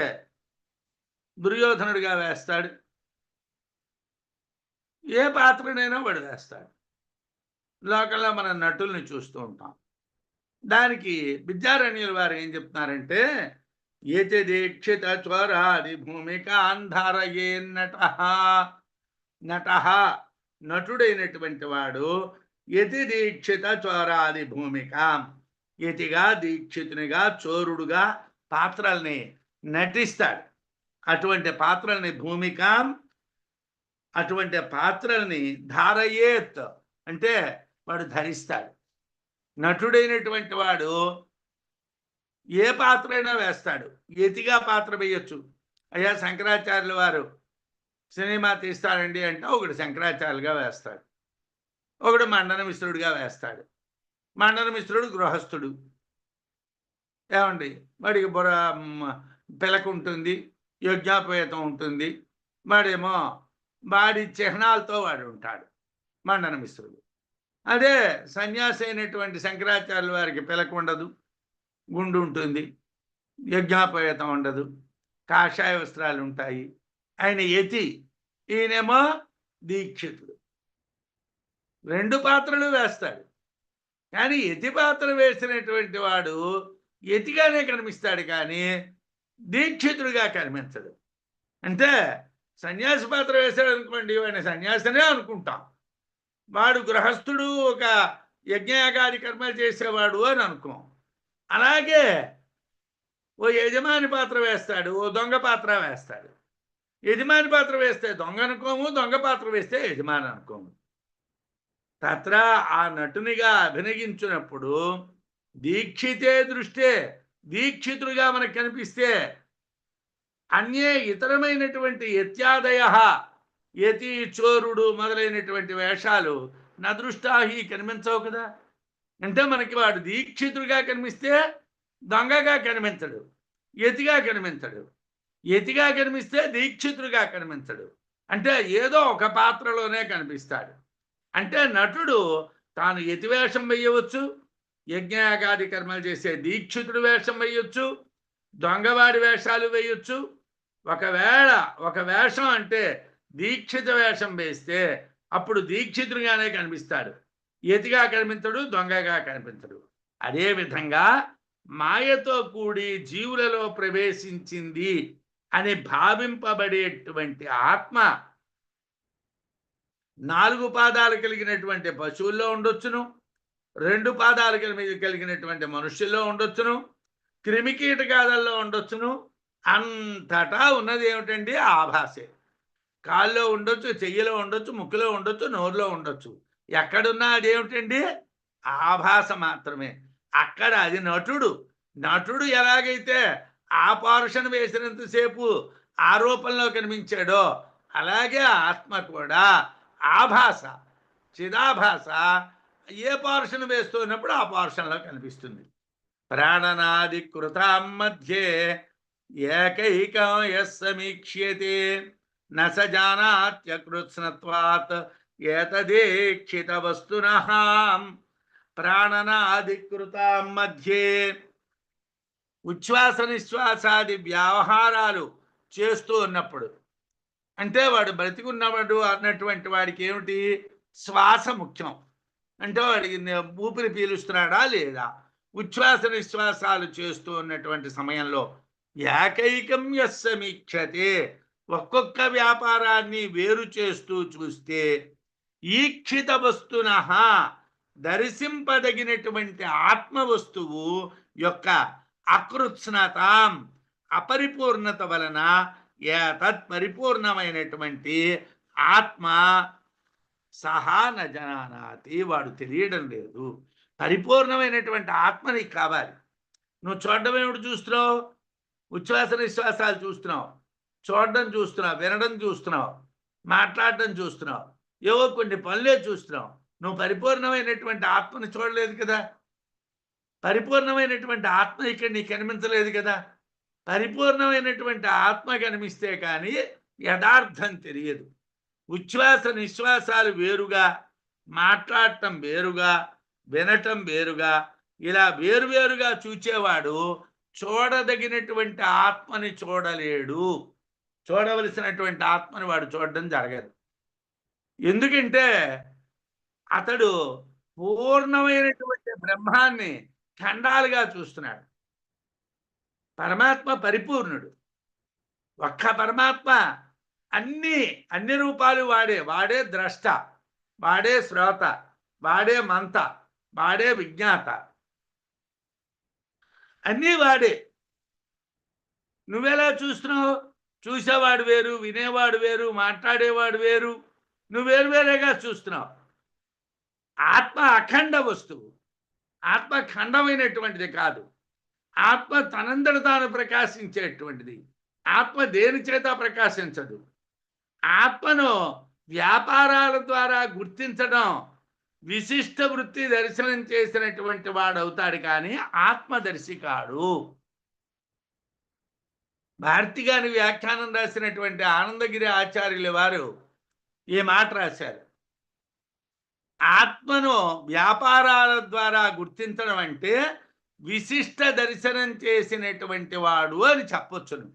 దుర్యోధనుడిగా వేస్తాడు. ఏ పాత్రనైనా వాడు వేస్తాడు. లోకంలో మన నటుల్ని చూస్తూ ఉంటాం. దానికి విద్యారణ్యుల వారు ఏం చెప్తున్నారంటే యతి దీక్షిత చోరాది భూమికాన్ ధారయేన్నటః. నటుడైనటువంటి వాడు యతి దీక్షిత చోరాది భూమికాం. యతిగా, దీక్షితునిగా, చోరుడుగా పాత్రల్ని నటిస్తాడు. అటువంటి పాత్రల్ని భూమికాం, అటువంటి పాత్రల్ని ధారయేత్ అంటే వాడు ధరిస్తాడు. నటుడైనటువంటి వాడు ఏ పాత్ర అయినా వేస్తాడు. యతిగా పాత్ర వేయచ్చు. అయ్యా శంకరాచార్యుల వారు సినిమా తీస్తాడండి అంటే ఒకడు శంకరాచార్యులుగా వేస్తాడు, ఒకడు మండన మిశ్రుడిగా వేస్తాడు. మండన మిశ్రుడు గృహస్థుడు, ఏమండి వాడికి పిలక ఉంటుంది, యజ్ఞోపేతం ఉంటుంది, వాడేమో వాడి చిహ్నాలతో వాడు ఉంటాడు మండన మిశ్రుడు. అదే సన్యాసి అయినటువంటి శంకరాచార్యుల వారికి పిలక ఉండదు, గుండు ఉంటుంది, యజ్ఞోపేతం ఉండదు, కాషాయ వస్త్రాలు ఉంటాయి. ఆయన యతి, ఈయనేమో దీక్షితుడు. 2 పాత్రలు వేస్తాడు. కానీ యతి పాత్ర వేసినటువంటి వాడు యతిగానే కనిపిస్తాడు, కానీ దీక్షితుడిగా కనిపించడు. అంటే సన్యాసి పాత్ర వేశాడు అనుకోండి, వాడిని సన్యాసినే అనుకుంటాం. వాడు గృహస్థుడు, ఒక యజ్ఞయాగాది కర్మలు చేసేవాడు అని అనుకోం. అలాగే ఓ యజమాని పాత్ర వేస్తాడు, ఓ దొంగ పాత్ర వేస్తాడు. యజమాని పాత్ర వేస్తే దొంగ అనుకోము, దొంగ పాత్ర వేస్తే యజమాని అనుకోము. తత్ర ఆ నటునిగా అభినయించినప్పుడు దీక్షితే దృష్టే, దీక్షితుడిగా మనకు కనిపిస్తే అన్యే ఇతరమైనటువంటి యత్యాదయ, యతి, చోరుడు మొదలైనటువంటి వేషాలు నదృష్టాహి కనిపించవు కదా. అంటే మనకి వాడు దీక్షితుడిగా కనిపిస్తే దొంగగా కనిపించడు, యతిగా కనిపించడు. యతిగా కనిపిస్తే దీక్షితుడిగా కనిపించడు. అంటే ఏదో ఒక పాత్రలోనే కనిపిస్తాడు. అంటే నటుడు తాను యతి వేషం వేయవచ్చు, యజ్ఞయాగాది కర్మలు చేసే దీక్షితుడు వేషం వేయొచ్చు, దొంగవాడి వేషాలు వేయొచ్చు. ఒకవేళ ఒక వేషం అంటే దీక్షిత వేషం వేస్తే అప్పుడు దీక్షితుడిగానే కనిపిస్తాడు, యతిగా కనిపించడు, దొంగగా కనిపించడు. అదేవిధంగా మాయతో కూడి జీవులలో ప్రవేశించింది అని భావింపబడేటువంటి ఆత్మ 4 పాదాలు కలిగినటువంటి పశువుల్లో ఉండొచ్చును, 2 పాదాలు కలిగినటువంటి మనుష్యుల్లో ఉండొచ్చును, క్రిమికీటకాలలో ఉండొచ్చును. అంతటా ఉన్నది ఏమిటండి? ఆభాసే. కాల్లో ఉండొచ్చు, చెయ్యిలో ఉండొచ్చు, ముక్కులో ఉండొచ్చు, నోరులో ఉండొచ్చు. ఎక్కడున్నా అదేమిటండి? ఆభాస మాత్రమే. అక్కడ అది నటుడు. నటుడు ఎలాగైతే ఆ పోర్షన్ వేసినంతసేపు ఆరోపణలో కనిపించాడో అలాగే ఆత్మ కూడా ఆభాస, చిదాభాస. ఏ పోర్షన్ వేస్తున్నప్పుడు ఆ పోర్షన్లో కనిపిస్తుంది. ప్రాణనాది కృతాం మధ్యే ఏకైకం యస్ సమీక్ష్యతే న స జానాత్యకృత్స్నత్వాత్ ఏతదీక్షిత వస్తునః. ప్రాణనాది కృతాం మధ్యే ఉచ్ఛ్వాస నిశ్వాసాది వ్యవహారాలు చేస్తూ ఉన్నప్పుడు, అంటే వాడు బ్రతికున్నవాడు అన్నటువంటి వాడికి ఏమిటి? శ్వాస ముఖ్యం. అంటే వాడికి ఊపిరి పీలుస్తున్నాడా లేదా? ఉచ్ఛ్వాస నిశ్వాసాలు చేస్తూ ఉన్నటువంటి సమయంలో ఏకైకం యస్ సమీక్షతే, ఒక్కొక్క వ్యాపారాన్ని వేరు చేస్తూ చూస్తే ఈక్షిత వస్తునః, దర్శింపదగినటువంటి ఆత్మ వస్తువు యొక్క అకృత్స్నతాం, అపరిపూర్ణత వలన ఏతత్ పరిపూర్ణమైనటువంటి ఆత్మ సహా న జానాతి, వాడు తెలియడం లేదు. పరిపూర్ణమైనటువంటి ఆత్మ నీకు కావాలి. నువ్వు చూడడం ఏమిటి చూస్తున్నావు? ఉచ్ఛ్వాస నిశ్వాసాలు చూస్తున్నావు, చూడడం చూస్తున్నావు, వినడం చూస్తున్నావు, మాట్లాడడం చూస్తున్నావు, ఏవో కొన్ని పనులే చూస్తున్నావు. నువ్వు పరిపూర్ణమైనటువంటి ఆత్మని చూడలేదు కదా. పరిపూర్ణమైనటువంటి ఆత్మ ఇక్కడ నీకు కనిపించలేదు కదా. పరిపూర్ణమైనటువంటి ఆత్మ కనిపిస్తే కానీ యథార్థం తెలియదు. ఉచ్ఛ్వాస నిశ్వాసాలు వేరుగా, మాట్లాడటం వేరుగా, వినటం వేరుగా, ఇలా వేరువేరుగా చూచేవాడు చూడదగినటువంటి ఆత్మని చూడలేడు. చూడవలసినటువంటి ఆత్మని వాడు చూడడం జరగదు. ఎందుకంటే అతడు పూర్ణమైనటువంటి బ్రహ్మాన్ని ఖండాలుగా చూస్తున్నాడు. పరమాత్మ పరిపూర్ణుడు. ఒక్క పరమాత్మ అన్ని రూపాలు వాడే. వాడే ద్రష్ట, వాడే శ్రోత, వాడే మంత, వాడే విజ్ఞాత, అన్నీ వాడే. నువ్వెలా చూస్తున్నావు? చూసేవాడు వేరు, వినేవాడు వేరు, మాట్లాడేవాడు వేరు. నువ్వు వేరువేరేగా చూస్తున్నావు. ఆత్మ అఖండ వస్తువు. ఆత్మ ఖండమైనటువంటిది కాదు. ఆత్మ తనంతట తాను ప్రకాశించేటువంటిది. ఆత్మ దేని చేత ప్రకాశించదు. ఆత్మను వ్యాపారాల ద్వారా గుర్తించడం విశిష్ట వృత్తి దర్శనం చేసినటువంటి వాడు అవుతాడు, కానీ ఆత్మదర్శి కాడు. భారతి గారి వ్యాఖ్యానం రాసినటువంటి ఆనందగిరి ఆచార్యుల వారు ఈ మాట రాశారు. ఆత్మను వ్యాపారాల ద్వారా గుర్తించడం అంటే విశిష్ట దర్శనం చేసినటువంటి వాడు అని చెప్పొచ్చును,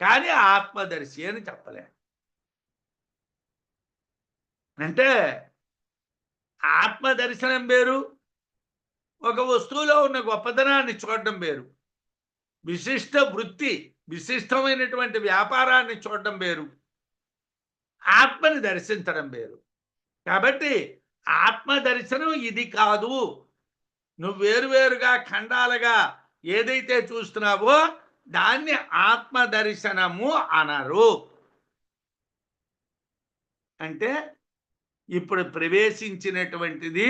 కానీ ఆత్మదర్శి అని చెప్పలే. అంటే ఆత్మదర్శనం వేరు, ఒక వస్తువులో ఉన్న గొప్పతనాన్ని చూడడం వేరు. విశిష్ట వృత్తి, విశిష్టమైనటువంటి వ్యాపారాన్ని చూడడం వేరు, ఆత్మని దర్శించడం వేరు. కాబట్టి ఆత్మ దర్శనం ఇది కాదు. నువ్వు వేరువేరుగా ఖండాలుగా ఏదైతే చూస్తున్నావో దాన్ని ఆత్మ దర్శనము అనరు. అంటే ఇప్పుడు ప్రవేశించినటువంటిది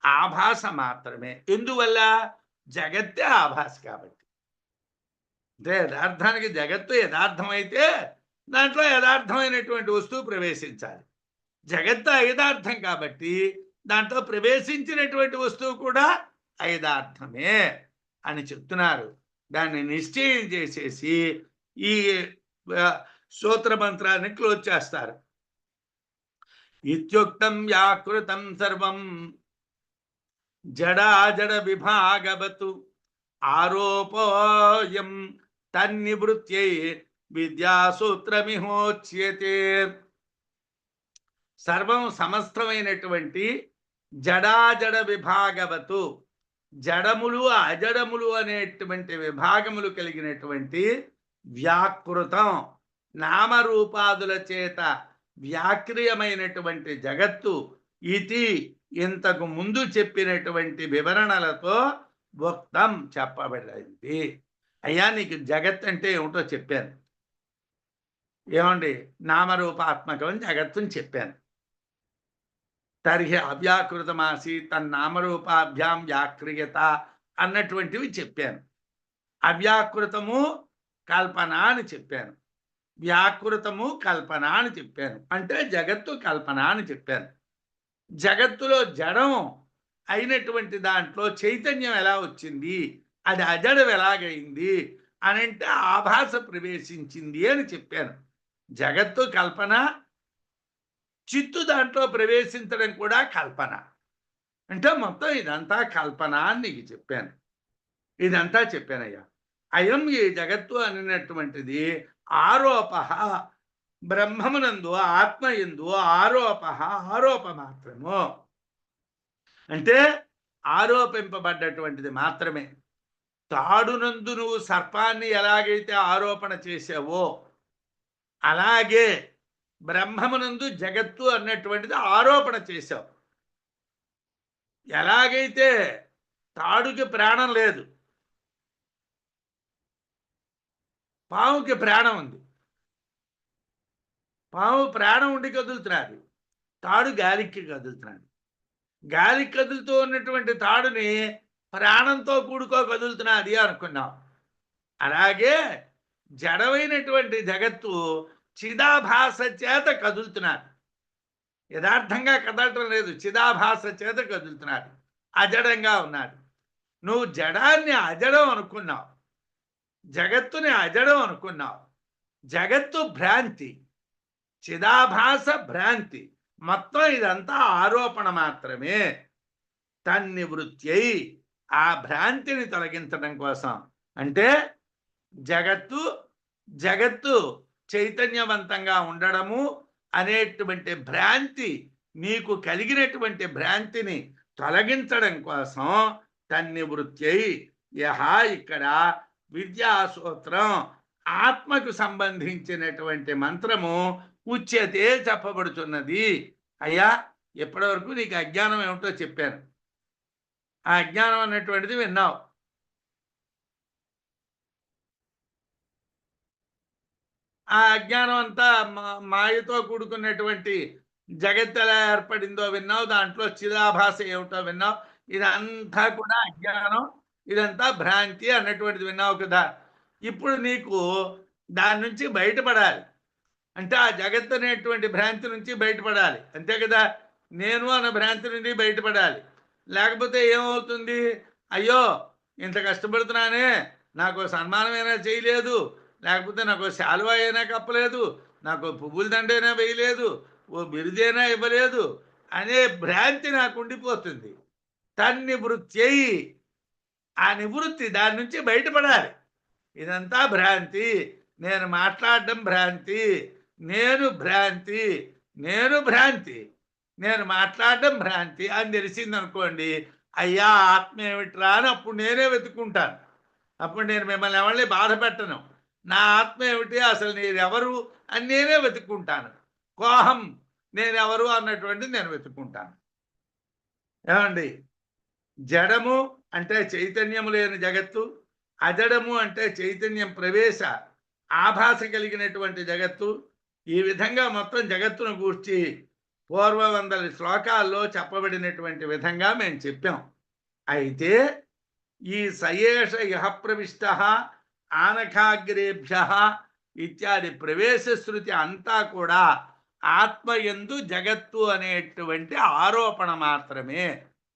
ఆభాస మాత్రమే. ఎందువల్ల? జగత్తే ఆభాస కాబట్టి. అంటే యథార్థానికి జగత్తు యథార్థమైతే దాంట్లో యథార్థమైనటువంటి వస్తువు ప్రవేశించాలి. జగత్తు ఐదార్థం కాబట్టి దాంట్లో ప్రవేశించినటువంటి వస్తువు కూడా ఐదార్థమే అని చెప్తున్నారు. దాన్ని నిశ్చయం చేసేసి ఈ సూత్ర మంత్రాన్ని క్లోజ్ చేస్తారు. ఇత్యుక్తం వ్యాకృతం సర్వం జడాజడ విభాగవతు ఆరోపోయం తన్నివృత్యై విద్యాసూత్రమిహోచ్యతే. సర్వం సమస్తమైనటువంటి జడాజడ విభాగవతు, జడములు అజడములు అనేటువంటి విభాగములు కలిగినటువంటి వ్యాకృతం, నామరూపాదుల చేత వ్యాక్రియమైనటువంటి జగత్తు ఇది ఇంతకు ముందు చెప్పినటువంటి వివరణలతో ఉక్తం చెప్పబడింది. అయ్యా నీకు జగత్ అంటే ఏమిటో చెప్పాను, ఏమండి నామరూపాత్మకం జగత్తుని చెప్పాను. తర్హి అవ్యాకృతమాసి తన్నామరూపాభ్యాం వ్యాక్రియత అన్నటువంటివి చెప్పాను. అవ్యాకృతము కల్పన అని చెప్పాను, వ్యాకృతము కల్పన అని చెప్పాను. అంటే జగత్తు కల్పన అని చెప్పాను. జగత్తులో జడం అయినటువంటి దాంట్లో చైతన్యం ఎలా వచ్చింది, అది అజడం ఎలాగైంది అని అంటే ఆభాస ప్రవేశించింది అని చెప్పాను. జగత్తు కల్పన, చిత్తు దాంట్లో ప్రవేశించడం కూడా కల్పన. అంటే మొత్తం ఇదంతా కల్పన అని నీకు చెప్పాను. ఇదంతా చెప్పానయ్యా. అయం ఈ జగత్తు అనినటువంటిది ఆరోప, బ్రహ్మమునందు ఆత్మయందు ఆరోప, ఆరోప మాత్రము. అంటే ఆరోపింపబడ్డటువంటిది మాత్రమే. తాడునందు నువ్వు సర్పాన్ని ఎలాగైతే ఆరోపణ చేసావో అలాగే బ్రహ్మమునందు జగత్తు అన్నటువంటిది ఆరోపణ చేశావు. ఎలాగైతే తాడుకి ప్రాణం లేదు, పాముకి ప్రాణం ఉంది. పాము ప్రాణం ఉండి కదులుతున్నది, తాడు గాలికి కదులుతున్నాడు. గాలికి కదులుతూ ఉన్నటువంటి తాడుని ప్రాణంతో కదులుతున్నది అనుకున్నాం. అలాగే జడమైనటువంటి జగత్తు చిదాభాస చేత కదులుతున్నారు. యథార్థంగా కదలటం లేదు, చిదాభాస చేత కదులుతున్నారు, అజడంగా ఉన్నాడు. నువ్వు జడాన్ని అజడం అనుకున్నావు, జగత్తుని అజడం అనుకున్నావు. జగత్తు భ్రాంతి, చిదాభాస భ్రాంతి, మొత్తం ఇదంతా ఆరోపణ మాత్రమే. తన్నివృత్యై, ఆ భ్రాంతిని తొలగించడం కోసం, అంటే జగత్తు చైతన్యవంతంగా ఉండడము అనేటువంటి భ్రాంతి, నీకు కలిగినటువంటి భ్రాంతిని తొలగించడం కోసం తన్నివృత్యై, యహ ఇక్కడ విద్యాసూత్రం ఆత్మకు సంబంధించినటువంటి మంత్రము ఉచ్యతే చెప్పబడుతున్నది. అయ్యా ఎప్పటివరకు నీకు అజ్ఞానం ఏమిటో చెప్పాను, ఆ అజ్ఞానం అన్నటువంటిది విన్నావు. ఆ అజ్ఞానం అంతా మాయతో కూడుకున్నటువంటి జగత్ ఎలా ఏర్పడిందో విన్నావు, దాంట్లో చిదాభాస ఏమిటో విన్నావు. ఇదంతా కూడా అజ్ఞానం, ఇదంతా భ్రాంతి అన్నటువంటిది విన్నావు కదా. ఇప్పుడు నీకు దాని నుంచి బయటపడాలి అంటే ఆ జగత్ అనేటువంటి భ్రాంతి నుంచి బయటపడాలి, అంతే కదా. నేను అన్న భ్రాంతి నుండి బయటపడాలి. లేకపోతే ఏమవుతుంది, అయ్యో ఇంత కష్టపడుతున్నానే, నాకు సన్మానమైనా చేయలేదు, లేకపోతే నాకు శాలువా అయినా కప్పలేదు, నాకు పువ్వుల దండైనా వేయలేదు, ఓ బిరుదైనా ఇవ్వలేదు అనే భ్రాంతి నాకు ఉండిపోతుంది. తన్నివృత్తి చేయి, ఆ నివృత్తి దాని నుంచి బయటపడాలి. ఇదంతా భ్రాంతి, నేను మాట్లాడడం భ్రాంతి, నేను భ్రాంతి, నేను భ్రాంతి, నేను మాట్లాడడం భ్రాంతి అని తెలిసిందనుకోండి, అయ్యా ఆత్మ ఏమిట్రా అని అప్పుడు నేనే వెతుక్కుంటాను. అప్పుడు నేను మిమ్మల్ని ఎవరిని బాధ పెట్టను. నా ఆత్మ ఏమిటి, అసలు నేనెవరు అని నేనే వెతుక్కుంటాను. కోహం, నేనెవరు అన్నటువంటిది నేను వెతుక్కుంటాను. ఏమండి, జడము అంటే చైతన్యము లేని జగత్తు, అజడము అంటే చైతన్యం ప్రవేశ ఆభాస కలిగినటువంటి జగత్తు. ఈ విధంగా మొత్తం జగత్తును గూర్చి పూర్వ శ్లోకాల్లో చెప్పబడినటువంటి విధంగా మేము చెప్పాం. అయితే ఈ సయేష ఇహ ప్రవిష్ట ఆనఖాగ్రేభ్య ఇత్యాది ప్రవేశ శృతి అంతా కూడా ఆత్మయందు జగత్తు అనేటువంటి ఆరోపణ మాత్రమే.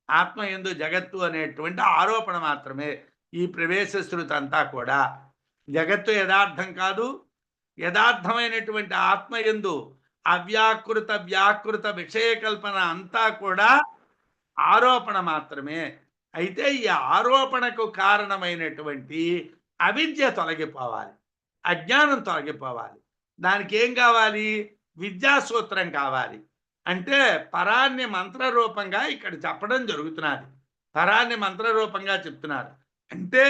ఆత్మయందు జగత్తు అనేటువంటి ఆరోపణ మాత్రమే ఈ ప్రవేశ శృతి అంతా కూడా. జగత్తు యథార్థం కాదు. యథార్థమైనటువంటి ఆత్మయందు అవ్యాకృత వ్యాకృత విషయకల్పన అంతా కూడా ఆరోపణ మాత్రమే. అయితే ఈ ఆరోపణకు కారణమైనటువంటి అవిద్య తొలగిపోవాలి, అజ్ఞానం తొలగిపోవాలి. దానికి ఏం కావాలి, విద్యాసూత్రం కావాలి. అంటే పరాన్ని మంత్రరూపంగా ఇక్కడ చెప్పడం జరుగుతున్నది. పరాన్ని మంత్రరూపంగా చెప్తున్నారు. అంటే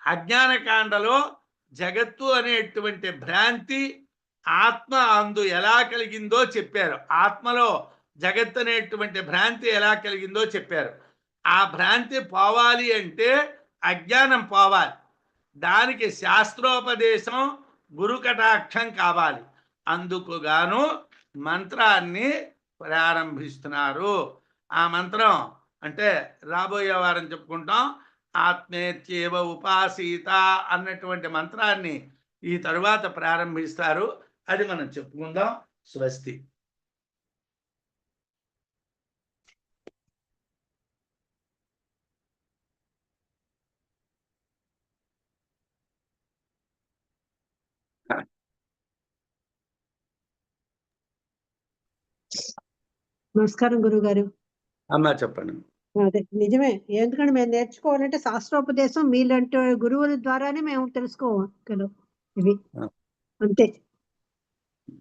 అజ్ఞానకాండలో జగత్తు అనేటువంటి భ్రాంతి ఆత్మ అందు ఎలా కలిగిందో చెప్పారు. ఆత్మలో జగత్తు అనేటువంటి భ్రాంతి ఎలా కలిగిందో చెప్పారు. ఆ భ్రాంతి పోవాలి అంటే అజ్ఞానం పోవాలి. దానికి శాస్త్రోపదేశం, గురు కటాక్షం కావాలి. అందుకు గాను మంత్రాన్ని ప్రారంభిస్తున్నారు. ఆ మంత్రం అంటే రాబోయే వారం చెప్పుకుంటాం. ఆత్మేత్యేవ ఉపాసీత అన్నటువంటి మంత్రాన్ని ఈ తరువాత ప్రారంభిస్తారు. అది మనం చెప్పుకుందాం. స్వస్తి. నమస్కారం గురుగారు. అమ్మా చెప్పండి. అదే నిజమే. ఎందుకంటే మేము నేర్చుకోవాలంటే శాస్త్రోపదేశం మీలాంటి గురువుల ద్వారానే మేము తెలుసుకోగలం ఇవి. అంతే.